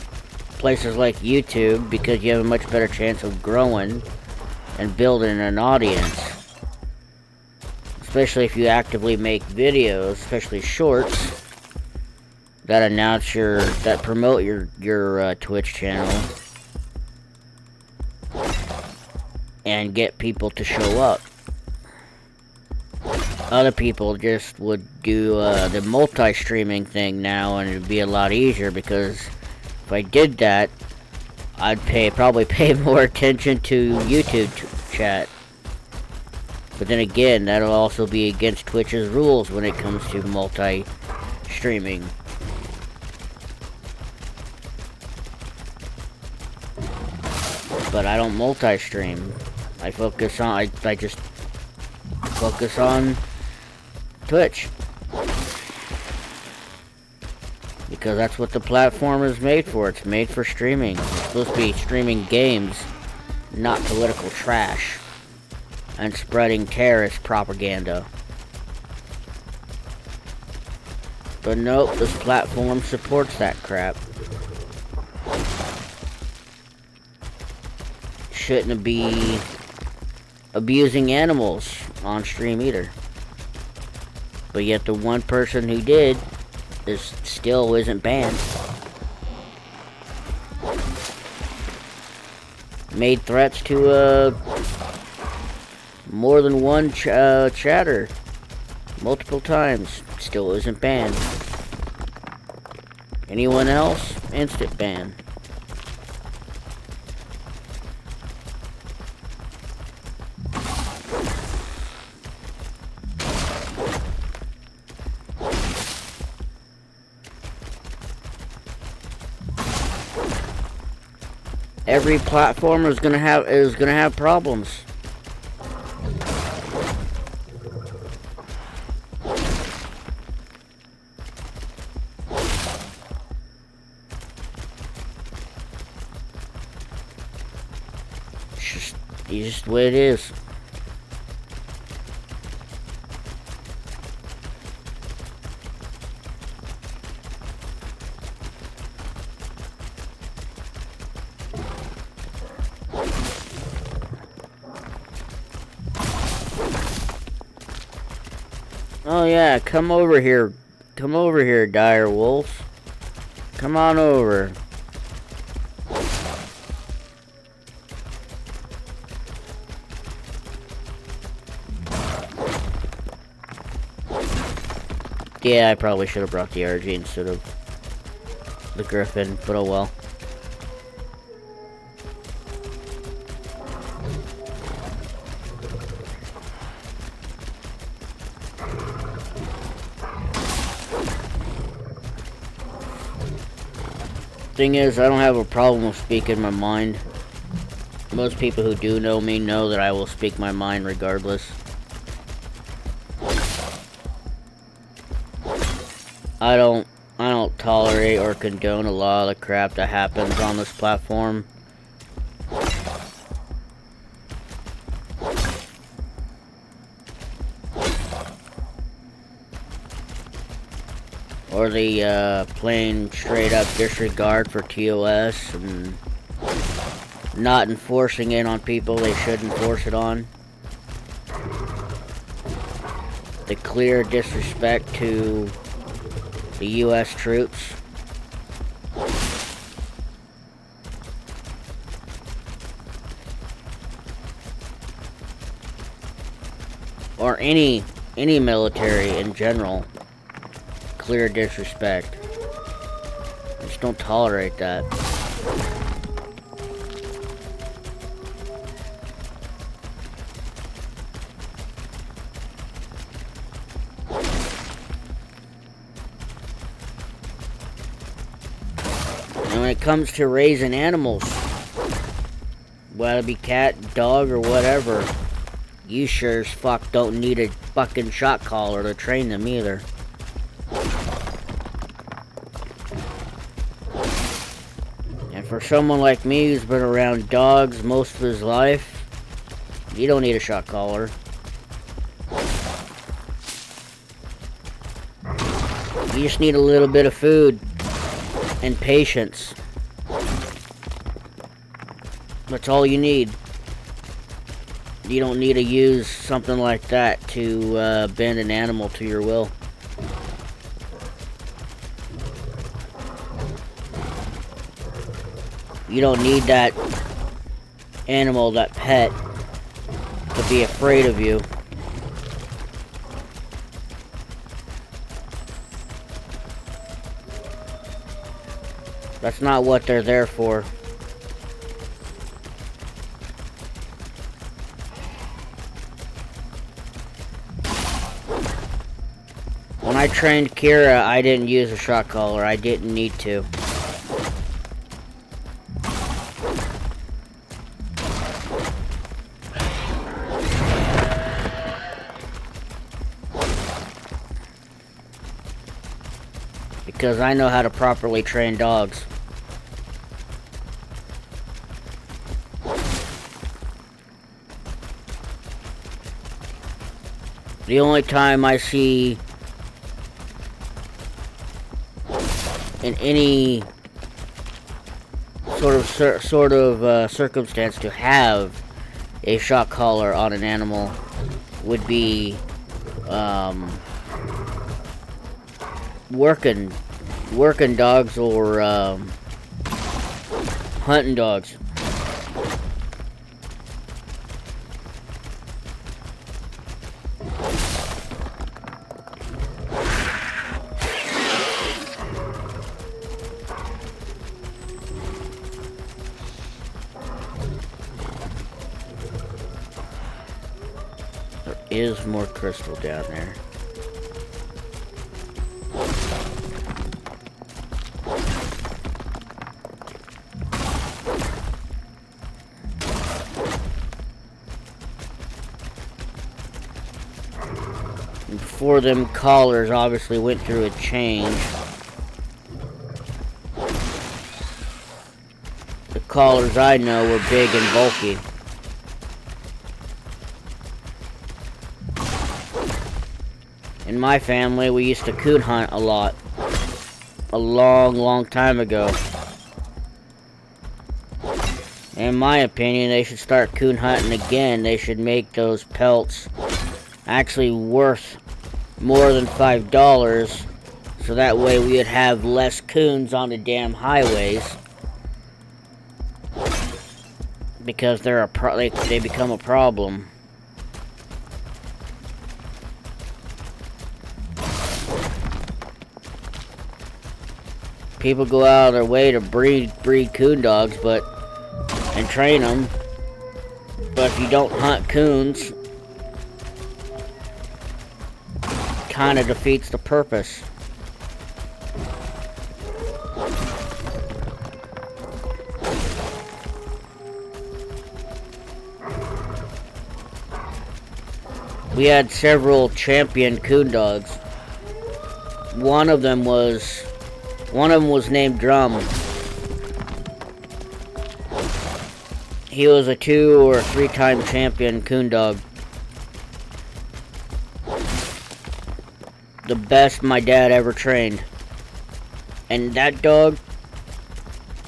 places like YouTube, because you have a much better chance of growing and building an audience. Especially if you actively make videos, especially shorts, that promote your Twitch channel and get people to show up. Other people just would do the multi-streaming thing now, and it'd be a lot easier, because if I did that, I'd probably pay more attention to YouTube chat. But then again, that'll also be against Twitch's rules when it comes to multi-streaming. But I don't multi-stream. I just focus on Twitch. Because that's what the platform is made for. It's made for streaming. It's supposed to be streaming games, not political trash and spreading terrorist propaganda. But nope, this platform supports that crap. Shouldn't be abusing animals on stream either. But yet the one person who did still isn't banned. Made threats to more than one chatter multiple times, still isn't banned. Anyone else? Instant ban. Every platform is gonna have problems. It's just the way it is. Oh yeah, come over here. Come over here, dire wolves. Come on over. Yeah, I probably should have brought the RG instead of the Griffin, but oh well. thing is, I don't have a problem with speaking my mind. Most people who do know me know that I will speak my mind regardless. I don't tolerate or condone a lot of the crap that happens on this platform. Or the plain straight up disregard for TOS and not enforcing it on people they should enforce it on. The clear disrespect to the US troops. Or any military in general. Clear disrespect. I just don't tolerate that. And when it comes to raising animals, whether it be cat, dog, or whatever, you sure as fuck don't need a fucking shot caller to train them either. And for someone like me who's been around dogs most of his life, you don't need a shot caller. You just need a little bit of food and patience. That's all you need. You don't need to use something like that to bend an animal to your will. You don't need that animal, that pet, to be afraid of you. That's not what they're there for. When I trained Kira, I didn't use a shot collar. I didn't need to. Because I know how to properly train dogs. The only time I see in any sort of circumstance to have a shock collar on an animal would be working dogs or hunting dogs. There is more crystal down there. Before them collars obviously went through a change. The collars I know were big and bulky. In my family, we used to coon hunt a lot. A long time ago. In my opinion, they should start coon hunting again. They should make those pelts actually worth more than $5, so that way we would have less coons on the damn highways, because they're they become a problem. People go out of their way to breed coon dogs, and train them, but if you don't hunt coons, kind of defeats the purpose. We had several champion coon dogs. One of them was named Drum. He was a 2 or 3-time champion coon dog. The best my dad ever trained. And that dog,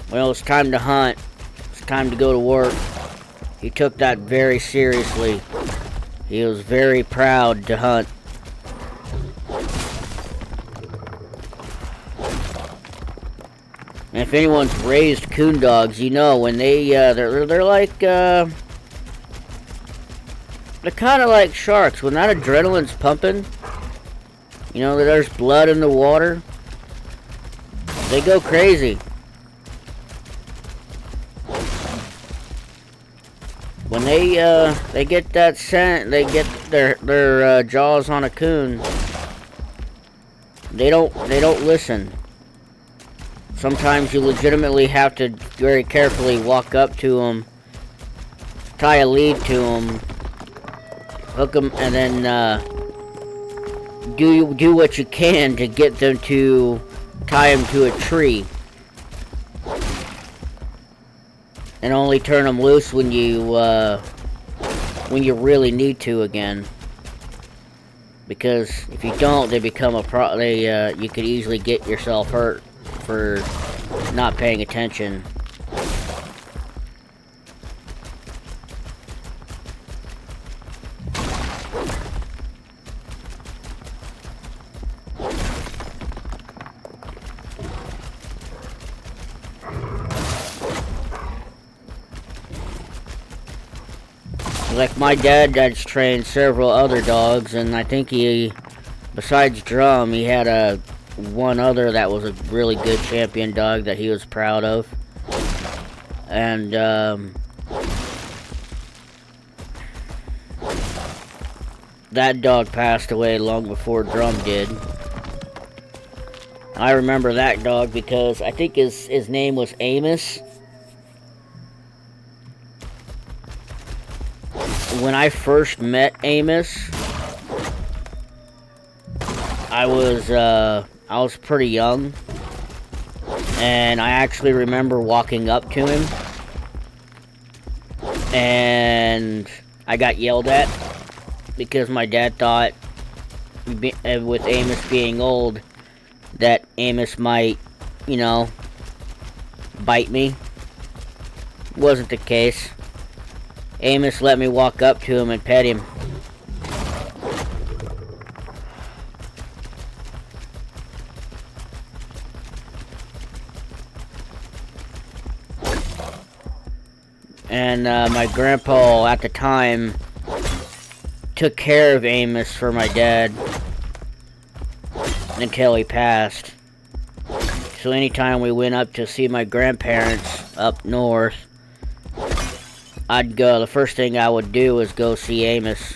when it was time to hunt, it's time to go to work, he took that very seriously. He was very proud to hunt. And if anyone's raised coon dogs, you know when they're like they're kind of like sharks. When that adrenaline's pumping, you know there's blood in the water, they go crazy. When they get that scent, they get their jaws on a coon. They don't listen. Sometimes you legitimately have to very carefully walk up to them, tie a lead to them, hook them, and then do what you can to get them to tie them to a tree, and only turn them loose when you really need to again. Because if you don't, they become you could easily get yourself hurt for not paying attention. Like my dad's trained several other dogs, and I think besides Drum, he had one other that was a really good champion dog that he was proud of. And that dog passed away long before Drum did. I remember that dog because I think his name was Amos. When I first met Amos, I was pretty young, and I actually remember walking up to him, and I got yelled at because my dad thought, with Amos being old, that Amos might, bite me. Wasn't the case. Amos let me walk up to him and pet him. And my grandpa at the time took care of Amos for my dad until he passed. So anytime we went up to see my grandparents up north, the first thing I would do was go see Amos.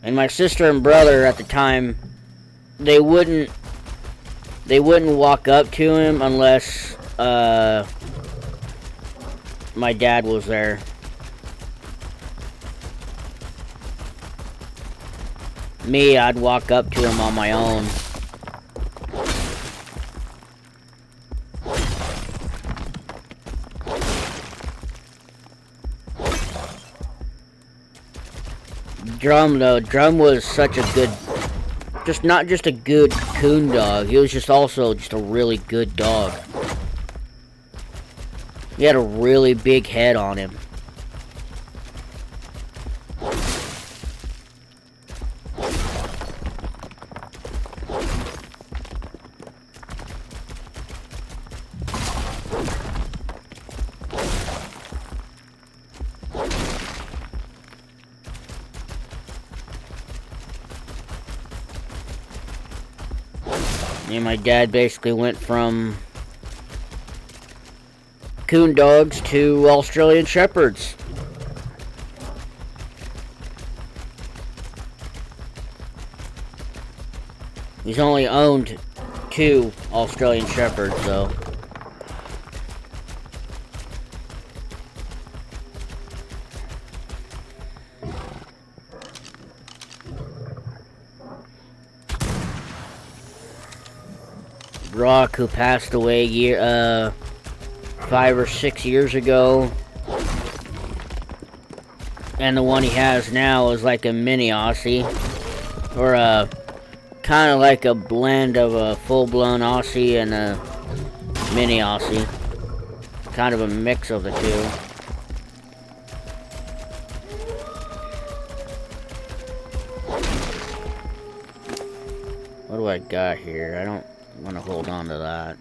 And my sister and brother at the time, they wouldn't walk up to him unless my dad was there. Me, I'd walk up to him on my own. Drum was such a good, not just a good coon dog, he was also a really good dog. He had a really big head on him. And my dad basically went from coon dogs to Australian Shepherds. He's only owned 2 Australian Shepherds, though. Rock, who passed away 5 or 6 years ago. And the one he has now is like a mini Aussie. Or a kind of like a blend of a full-blown Aussie and a mini Aussie. Kind of a mix of the two. What do I got here? I don't want to hold on to that.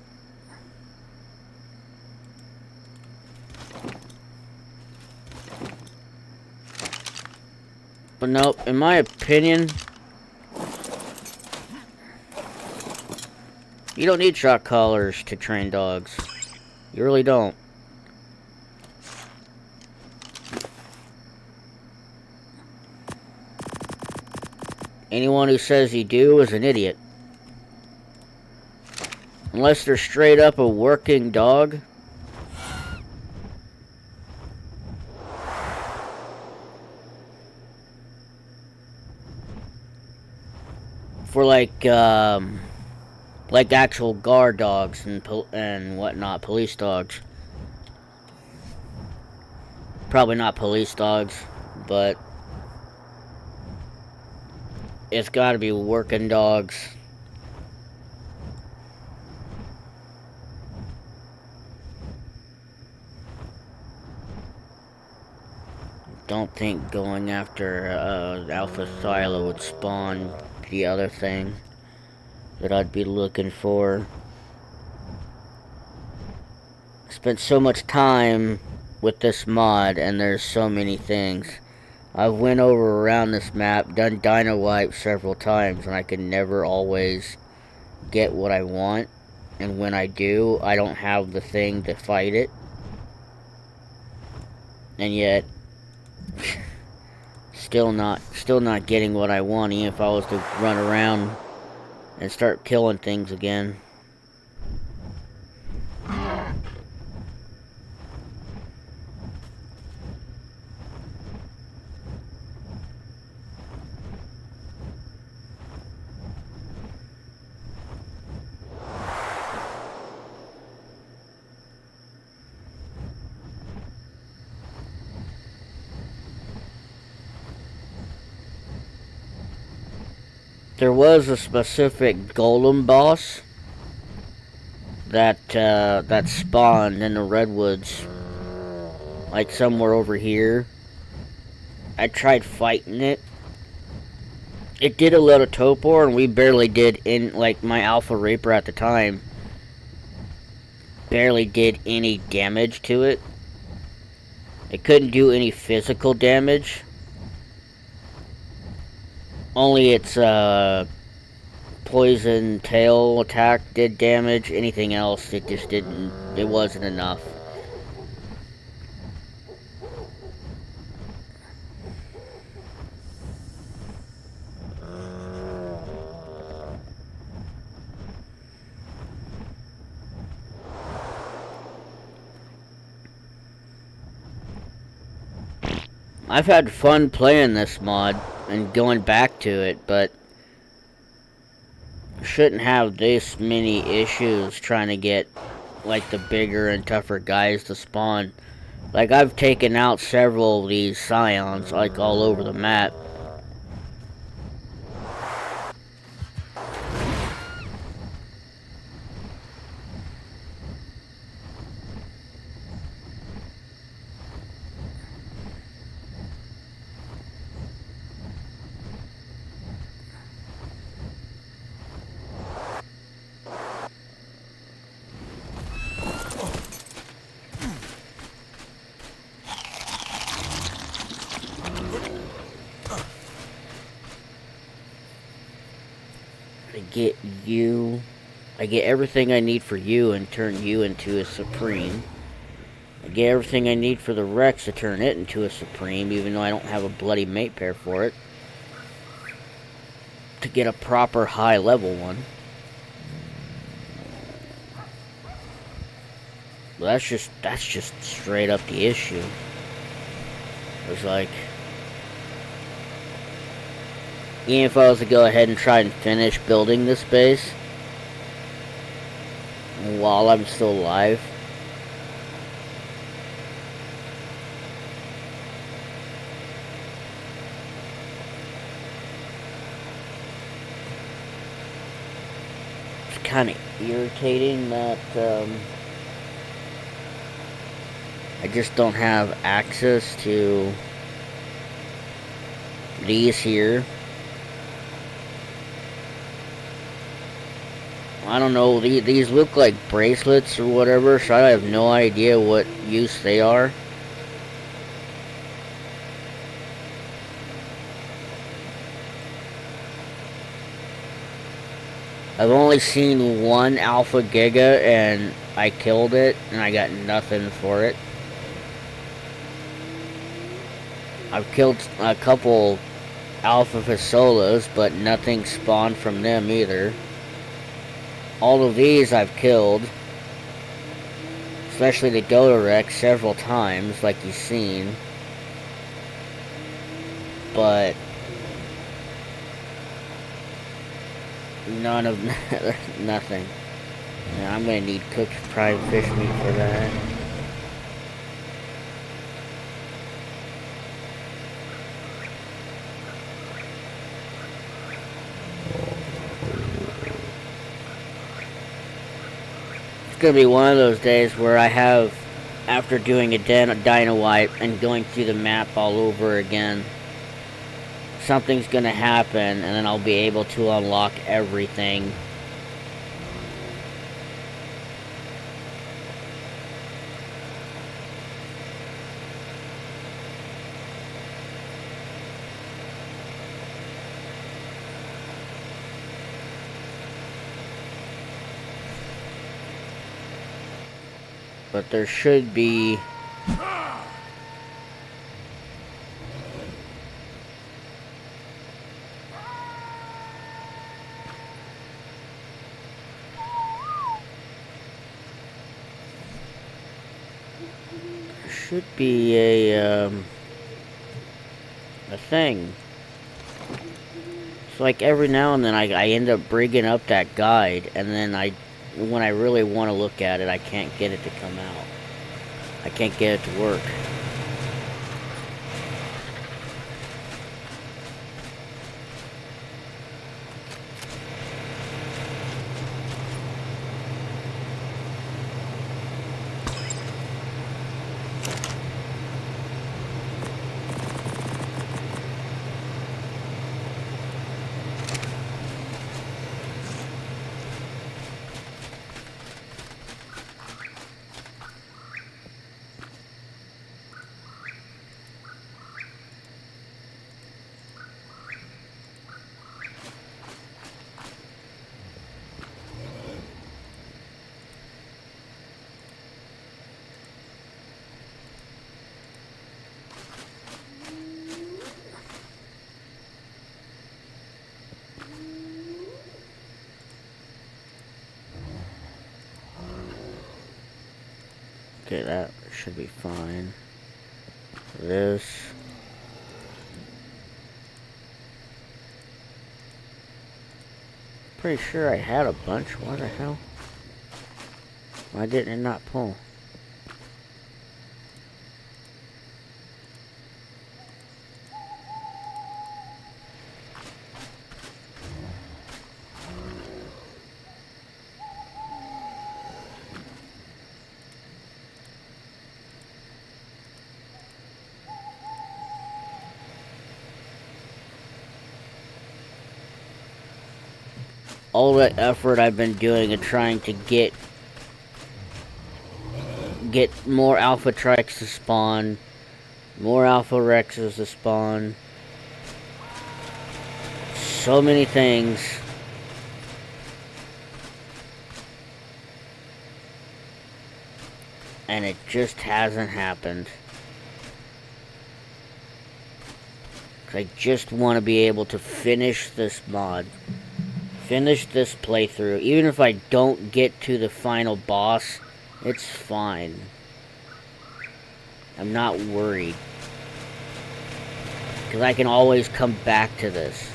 But nope, in my opinion, you don't need shock collars to train dogs. You really don't. Anyone who says you do is an idiot. Unless they're straight up a working dog. For like actual guard dogs and whatnot, police dogs. Probably not police dogs, but it's got to be working dogs. Don't think going after Alpha Silo would spawn the other thing that I'd be looking for. I spent so much time with this mod, and there's so many things. I've went over around this map, done dino wipe several times, and I can never always get what I want. And when I do, I don't have the thing to fight it. And yet, still not getting what I want, even if I was to run around and start killing things again. There was a specific golem boss that spawned in the redwoods, like somewhere over here. I tried fighting it. It did a lot of topor, and we barely did my Alpha Reaper at the time barely did any damage to it. It couldn't do any physical damage. Only its poison tail attack did damage. Anything else, it just didn't. It wasn't enough. I've had fun playing this mod and going back to it, but shouldn't have this many issues trying to get like the bigger and tougher guys to spawn. Like, I've taken out several of these scions like all over the map. I get everything I need for you and turn you into a Supreme. I get everything I need for the Rex to turn it into a Supreme, even though I don't have a bloody mate pair for it. To get a proper high level one. Well, that's just straight up the issue. It's like, even if I was to go ahead and try and finish building this base, while I'm still alive. It's kind of irritating that I just don't have access to these here. I don't know, these look like bracelets or whatever, so I have no idea what use they are. I've only seen one Alpha Giga and I killed it and I got nothing for it. I've killed a couple Alpha Fasolas, but nothing spawned from them either. All of these I've killed, especially the Dodorex several times, like you've seen. But none of nothing. Yeah, I'm gonna need cooked fried fish meat for that. It's gonna be one of those days where I have, after doing a dino wipe and going through the map all over again, something's gonna happen and then I'll be able to unlock everything. But there should be a thing. So like every now and then I end up bringing up that guide, and then when I really want to look at it, I can't get it to come out. I can't get it to work. Okay, that should be fine. This. Pretty sure I had a bunch. What the hell? Why didn't it not pull? All the effort I've been doing and trying to get more Alpha Trikes to spawn, more Alpha Rexes to spawn, so many things. And it just hasn't happened. I just want to be able to finish this mod. Finish this playthrough. Even if I don't get to the final boss, it's fine. I'm not worried. Because I can always come back to this.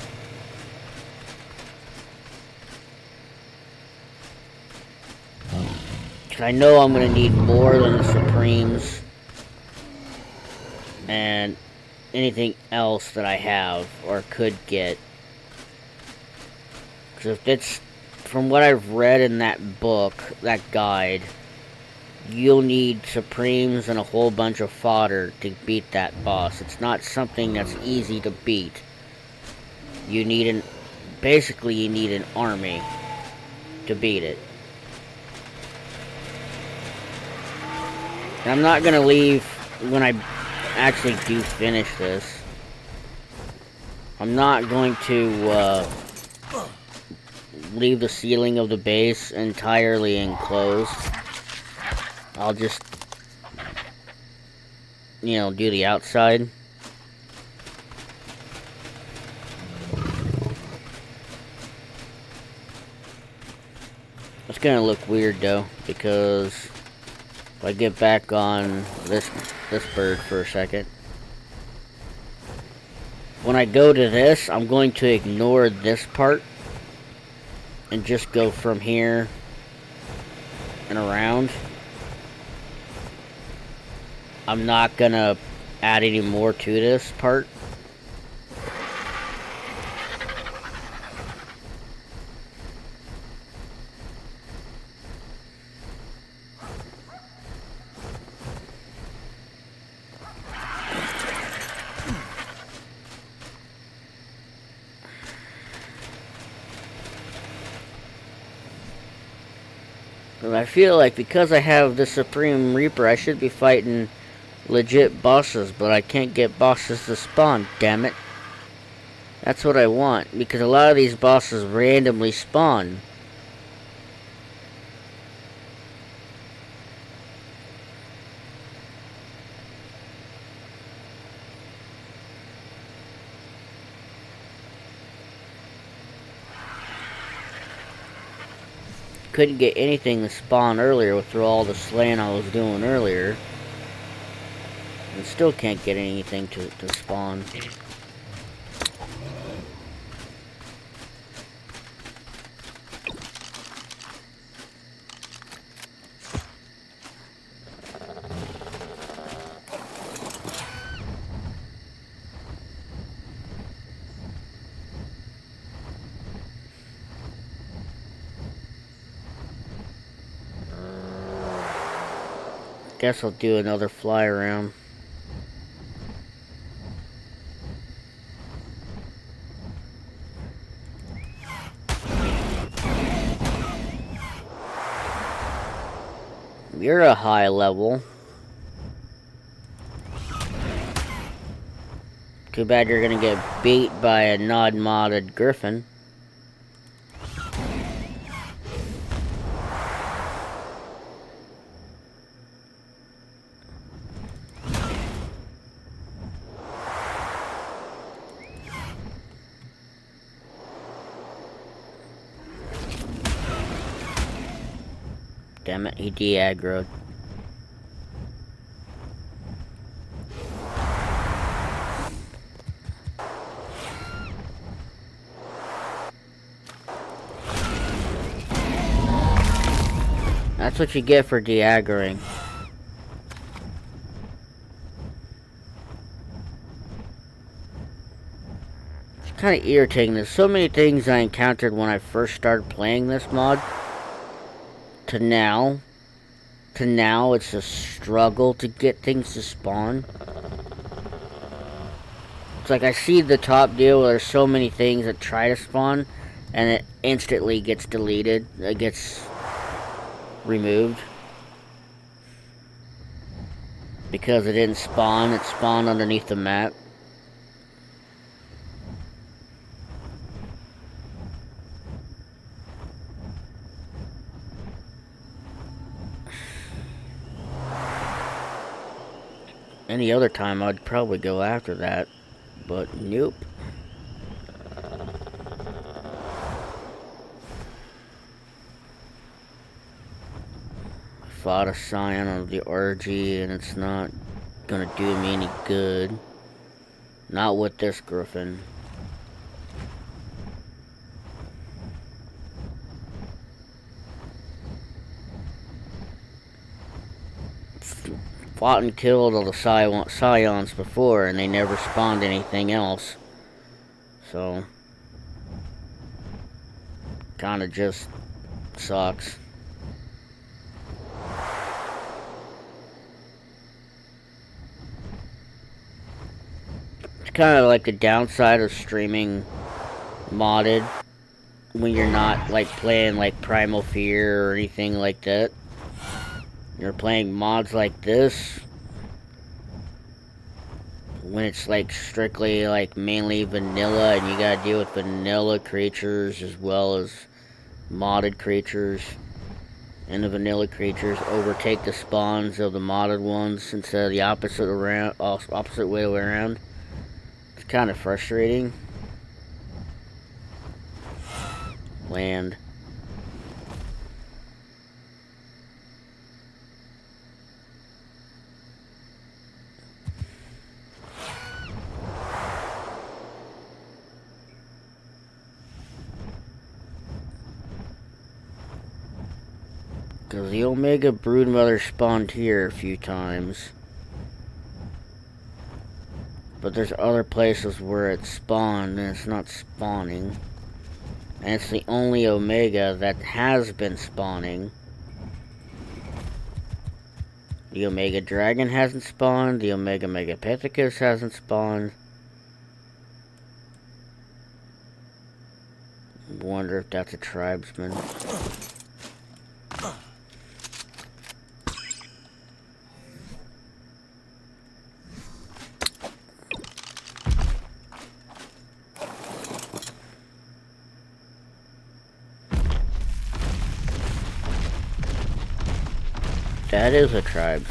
I know I'm going to need more than the Supremes and anything else that I have or could get. Because if it's, from what I've read in that book, that guide, you'll need Supremes and a whole bunch of fodder to beat that boss. It's not something that's easy to beat. You need basically you need an army to beat it. And I'm not going to leave when I actually do finish this. I'm not going to leave the ceiling of the base entirely enclosed. I'll just, you know, do the outside. It's gonna look weird though, because if I get back on this bird for a second, when I go to this, I'm going to ignore this part and just go from here and around. I'm not gonna add any more to this part. I feel like because I have the Supreme Reaper, I should be fighting legit bosses, but I can't get bosses to spawn, damn it. That's what I want, because a lot of these bosses randomly spawn. Couldn't get anything to spawn earlier through all the slaying I was doing earlier. And still can't get anything to spawn. Guess I'll do another fly around. You're a high level. Too bad you're gonna get beat by a non-modded griffin. Damn it, he de-aggroed. That's what you get for de-aggroing. It's kind of irritating. There's so many things I encountered when I first started playing this mod. To now it's a struggle to get things to spawn. It's like I see the top deal where there's so many things that try to spawn and it instantly gets deleted. It gets removed because it didn't spawn. It spawned underneath the map. Any other time I'd probably go after that, but nope. I fought a scion of the orgy and it's not gonna do me any good. Not with this griffin. fought and killed all the scions before, and they never spawned anything else. So, kinda just sucks. It's kind of like the downside of streaming modded when you're not like playing like Primal Fear or anything like that. You're playing mods like this when it's like strictly like mainly vanilla, and you gotta deal with vanilla creatures as well as modded creatures, and the vanilla creatures overtake the spawns of the modded ones instead of the opposite way around. It's kind of frustrating. Land. Because the Omega Broodmother spawned here a few times. But there's other places where it spawned and it's not spawning. And it's the only Omega that has been spawning. The Omega Dragon hasn't spawned. The Omega Megapithecus hasn't spawned. Wonder if that's a tribesman. That is a tribe.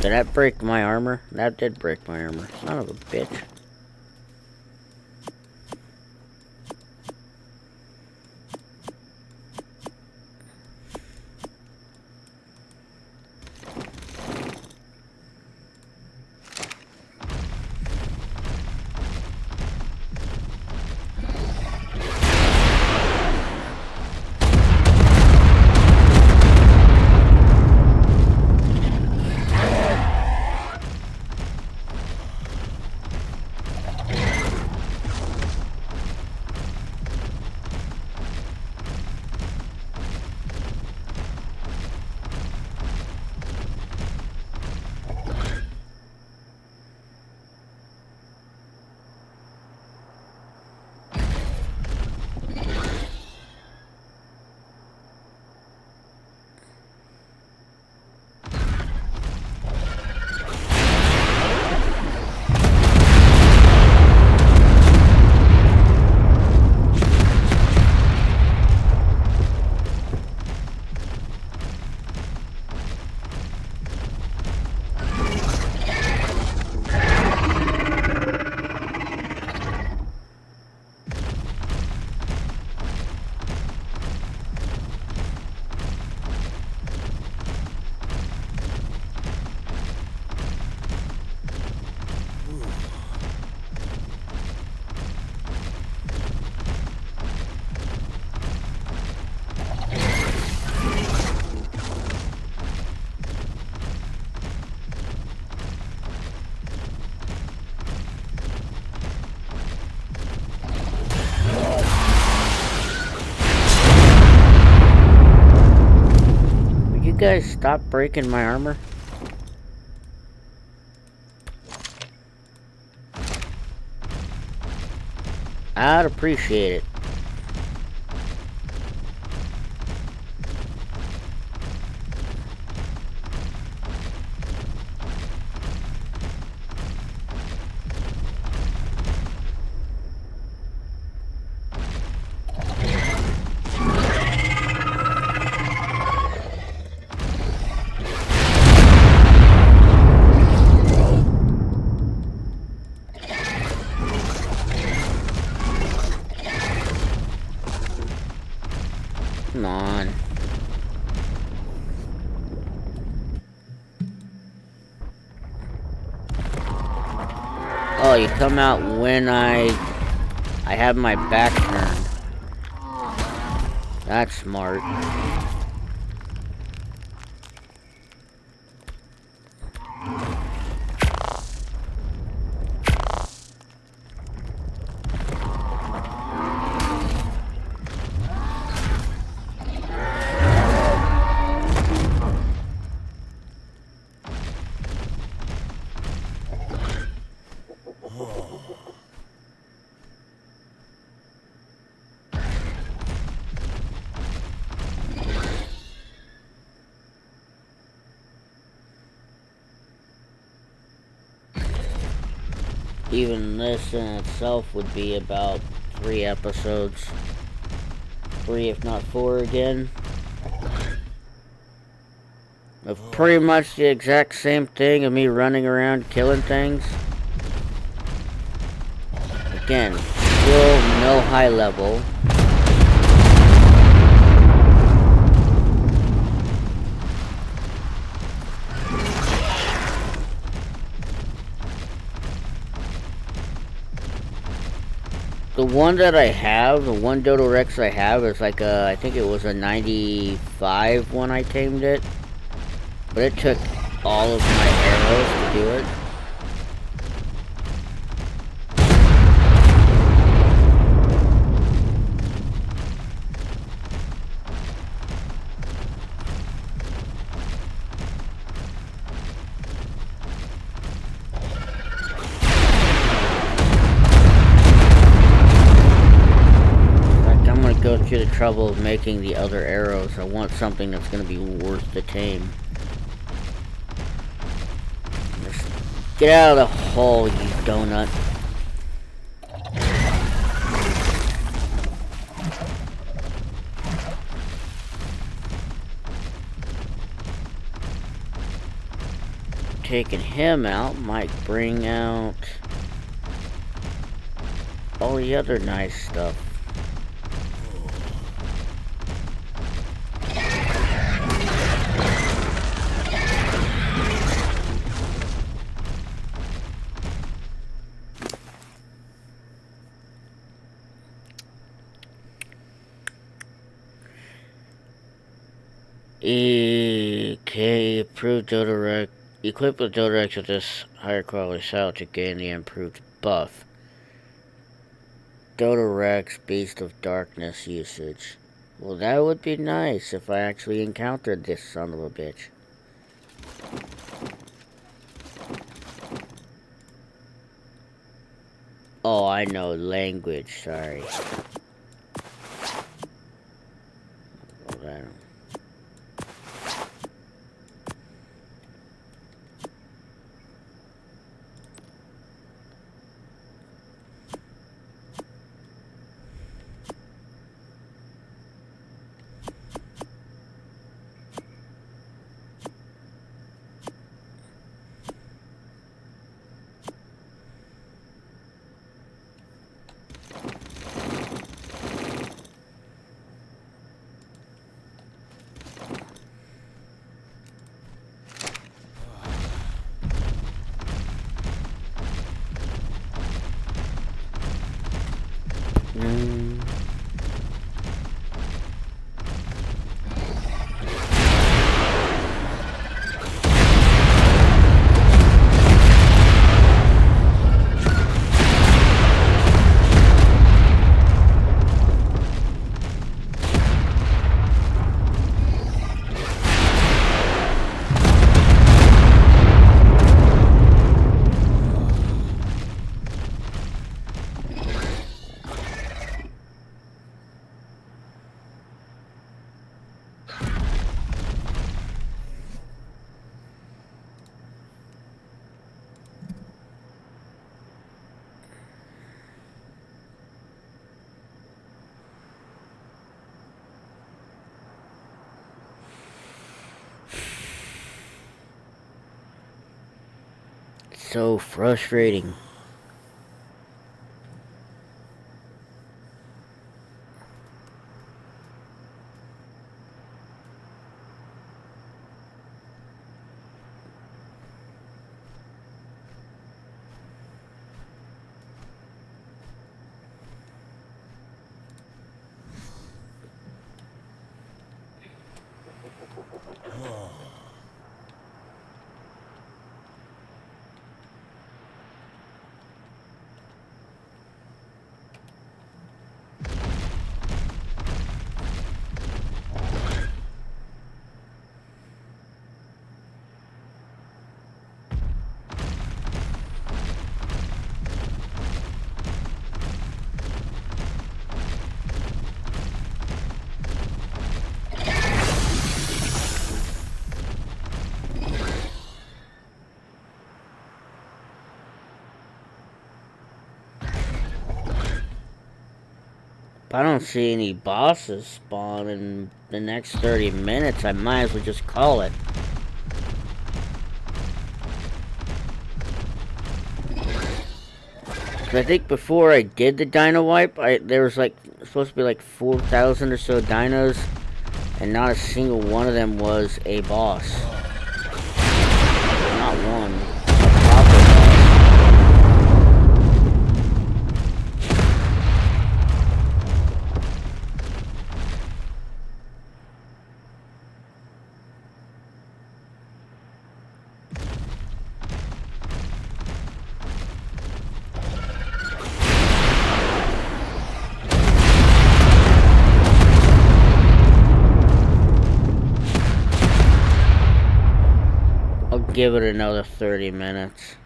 Did that break my armor? That did break my armor. Son of a bitch. You guys stop breaking my armor? I'd appreciate it. Come on. Oh, you come out when I have my back turned. That's smart. even this in itself would be about 3 episodes. 3 if not 4 again. Of pretty much the exact same thing of me running around killing things. Again, still no high level. The one that I have, the one Dodo Rex I have is like a, I think it was a 95 when I tamed it. But it took all of my arrows to do it. Go through the trouble of making the other arrows. I want something that's going to be worth the tame. Just get out of the hole, you donut. Taking him out might bring out all the other nice stuff. Okay, approved Dodorex. Equip the Dodorex with this higher quality saddle to gain the improved buff. Dodorex, Beast of Darkness usage. Well, that would be nice if I actually encountered this son of a bitch. Oh, I know language, sorry. Hold on. So frustrating. I don't see any bosses spawn in the next 30 minutes. I might as well just call it. I think before I did the dino wipe, there was like supposed to be like 4,000 or so dinos, and not a single one of them was a boss. Not one. A proper boss. Give it another 30 minutes.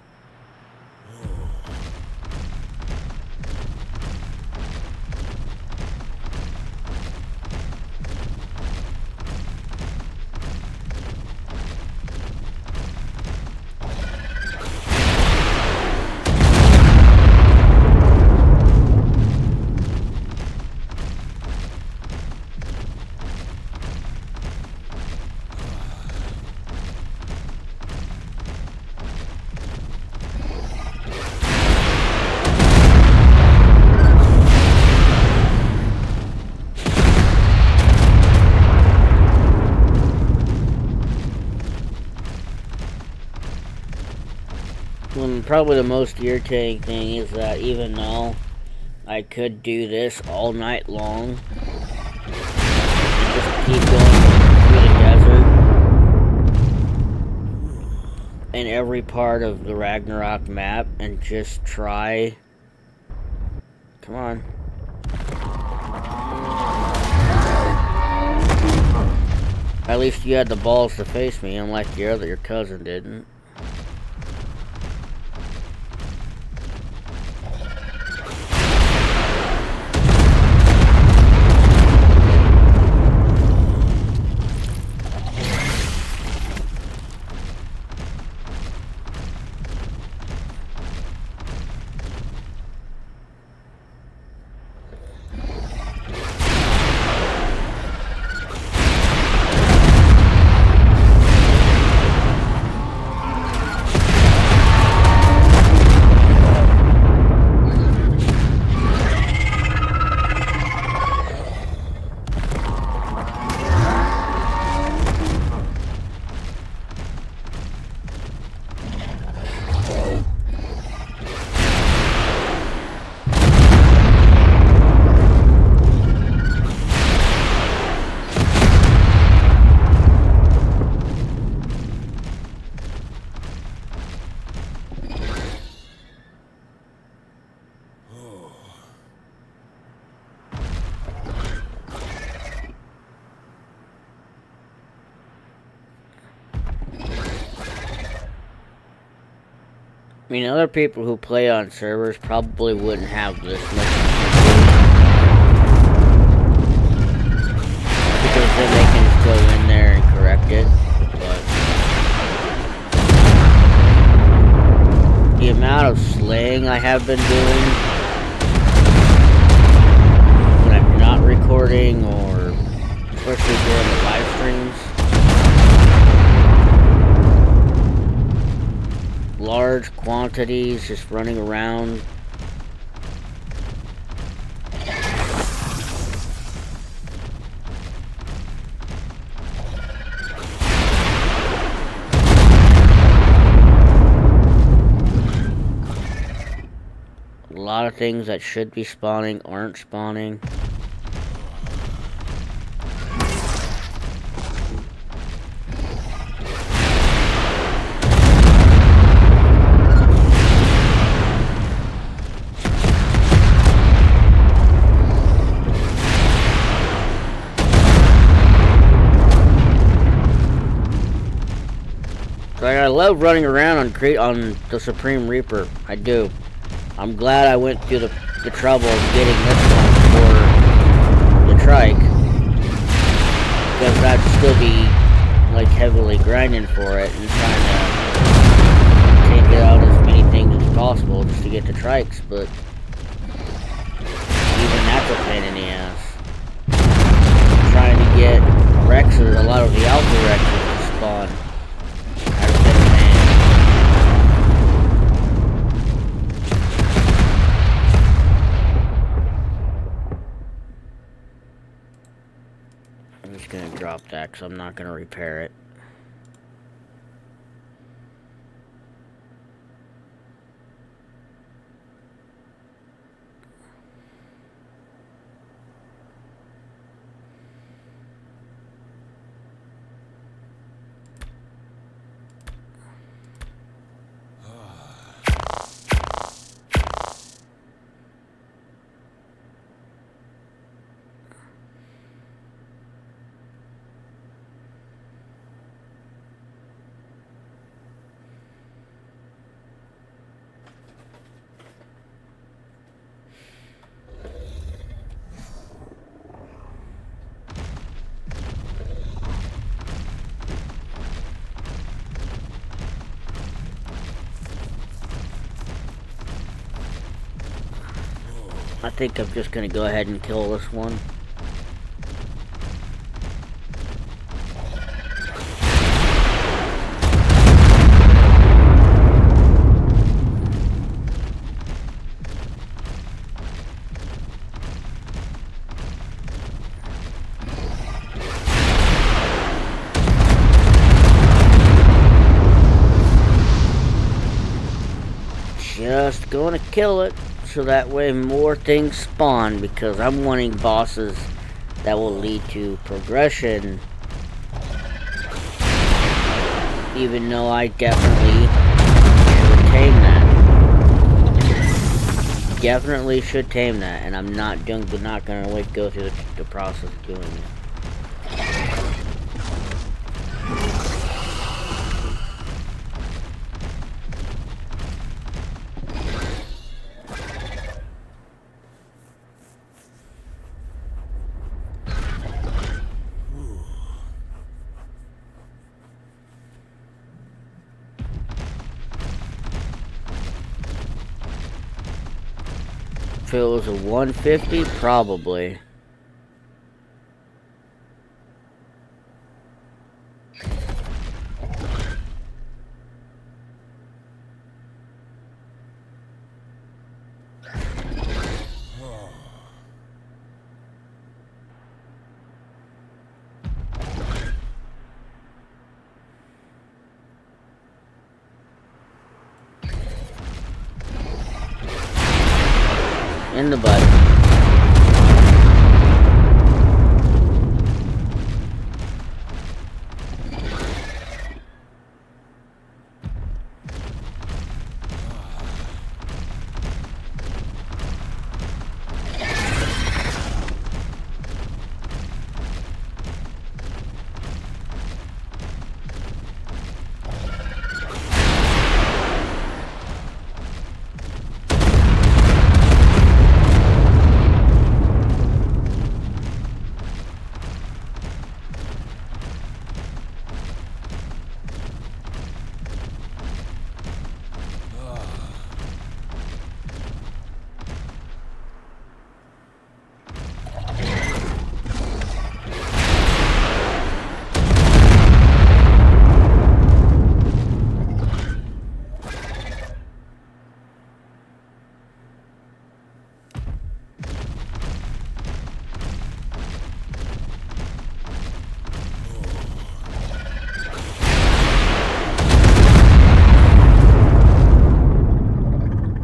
Probably the most irritating thing is that even though I could do this all night long and just keep going through the desert in every part of the Ragnarok map and just try. Come on. At least you had the balls to face me, unlike your cousin didn't. I mean, other people who play on servers probably wouldn't have this much because then they can just go in there and correct it. But the amount of slaying I have been doing when I'm not recording, or especially during the live streams, large quantities just running around. A lot of things that should be spawning aren't spawning. Like, I love running around on the Supreme Reaper. I do. I'm glad I went through the trouble of getting this one for the trike, because I'd still be like heavily grinding for it and trying to take out as many things as possible just to get the trikes. But even that's a pain in the ass. Trying to get Rexes, a lot of the Alpha Rexes to spawn. Has been a pain. I'm just gonna drop that because I'm not gonna repair it. I think I'm just gonna go ahead and kill this one. Just gonna kill it. So that way more things spawn, because I'm wanting bosses that will lead to progression. Even though I definitely should tame that. Definitely should tame that, and I'm not gonna go through the process of doing it. If it was a 150, probably. In the butt.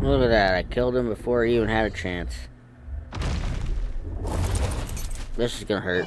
Look at that, I killed him before he even had a chance. This is gonna hurt.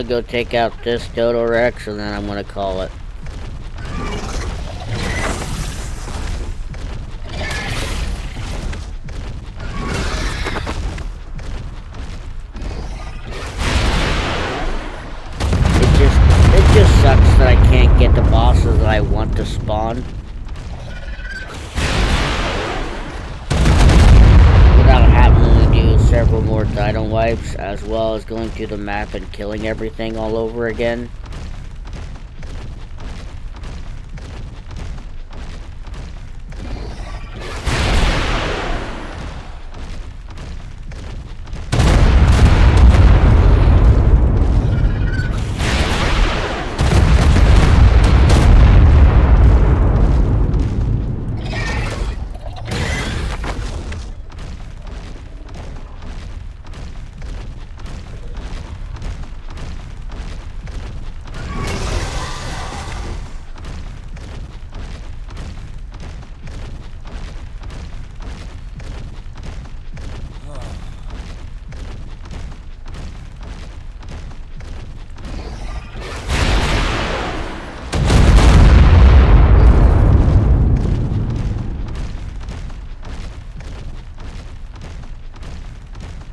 gonna go take out this Dodo Rex, and then I'm gonna call it. It just sucks that I can't get the bosses that I want to spawn without having to do several more dino wipes, as well as going through the map and killing everything all over again.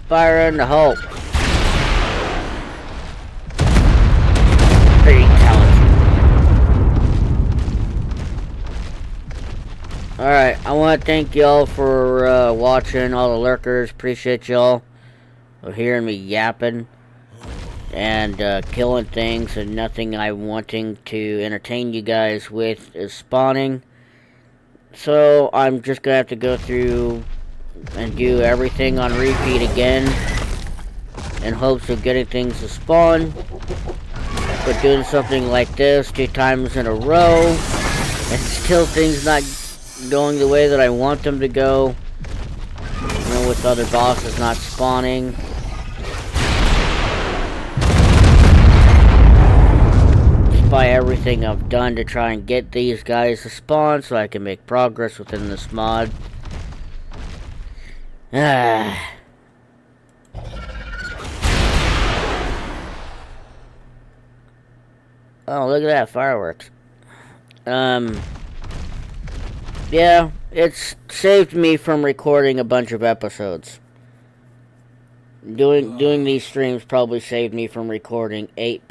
Fire in the hole. Pretty talented. Alright, I want to thank y'all for watching, all the lurkers. Appreciate y'all for hearing me yapping and killing things, and nothing I'm wanting to entertain you guys with is spawning. So I'm just going to have to go through and do everything on repeat again in hopes of getting things to spawn. But doing something like this 2 times in a row and still things not going the way that I want them to go, you know, with other bosses not spawning. Despite everything I've done to try and get these guys to spawn so I can make progress within this mod. Oh, look at that, fireworks. Yeah, it's saved me from recording a bunch of episodes. Doing these streams probably saved me from recording 8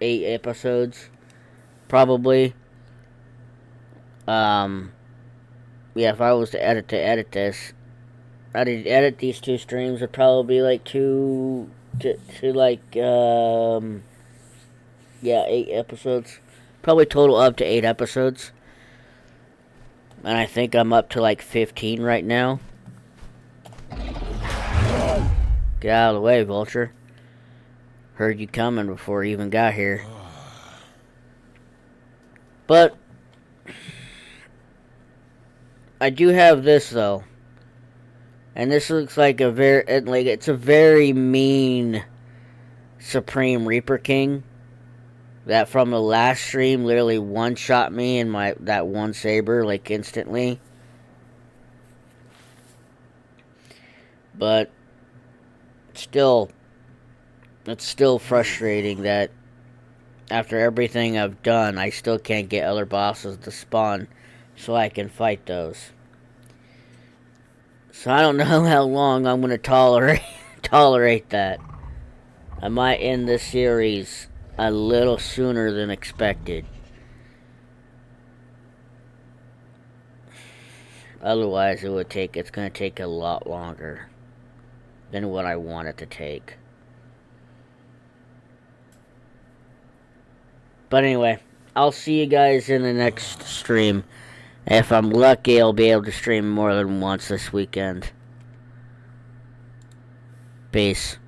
episodes. Probably. Yeah, if I was to edit this, I'd edit these 2 streams. It'd probably be like yeah, 8 episodes. Probably total up to 8 episodes. And I think I'm up to like 15 right now. Get out of the way, Vulture. Heard you coming before you even got here. But I do have this though. And this looks like it's a very mean Supreme Reaper King that from the last stream literally one-shot me in that one saber like instantly. But still, it's still frustrating that after everything I've done, I still can't get other bosses to spawn so I can fight those. So I don't know how long I'm going to tolerate that. I might end this series a little sooner than expected. Otherwise, it's going to take a lot longer than what I want it to take. But anyway, I'll see you guys in the next stream. If I'm lucky, I'll be able to stream more than once this weekend. Peace.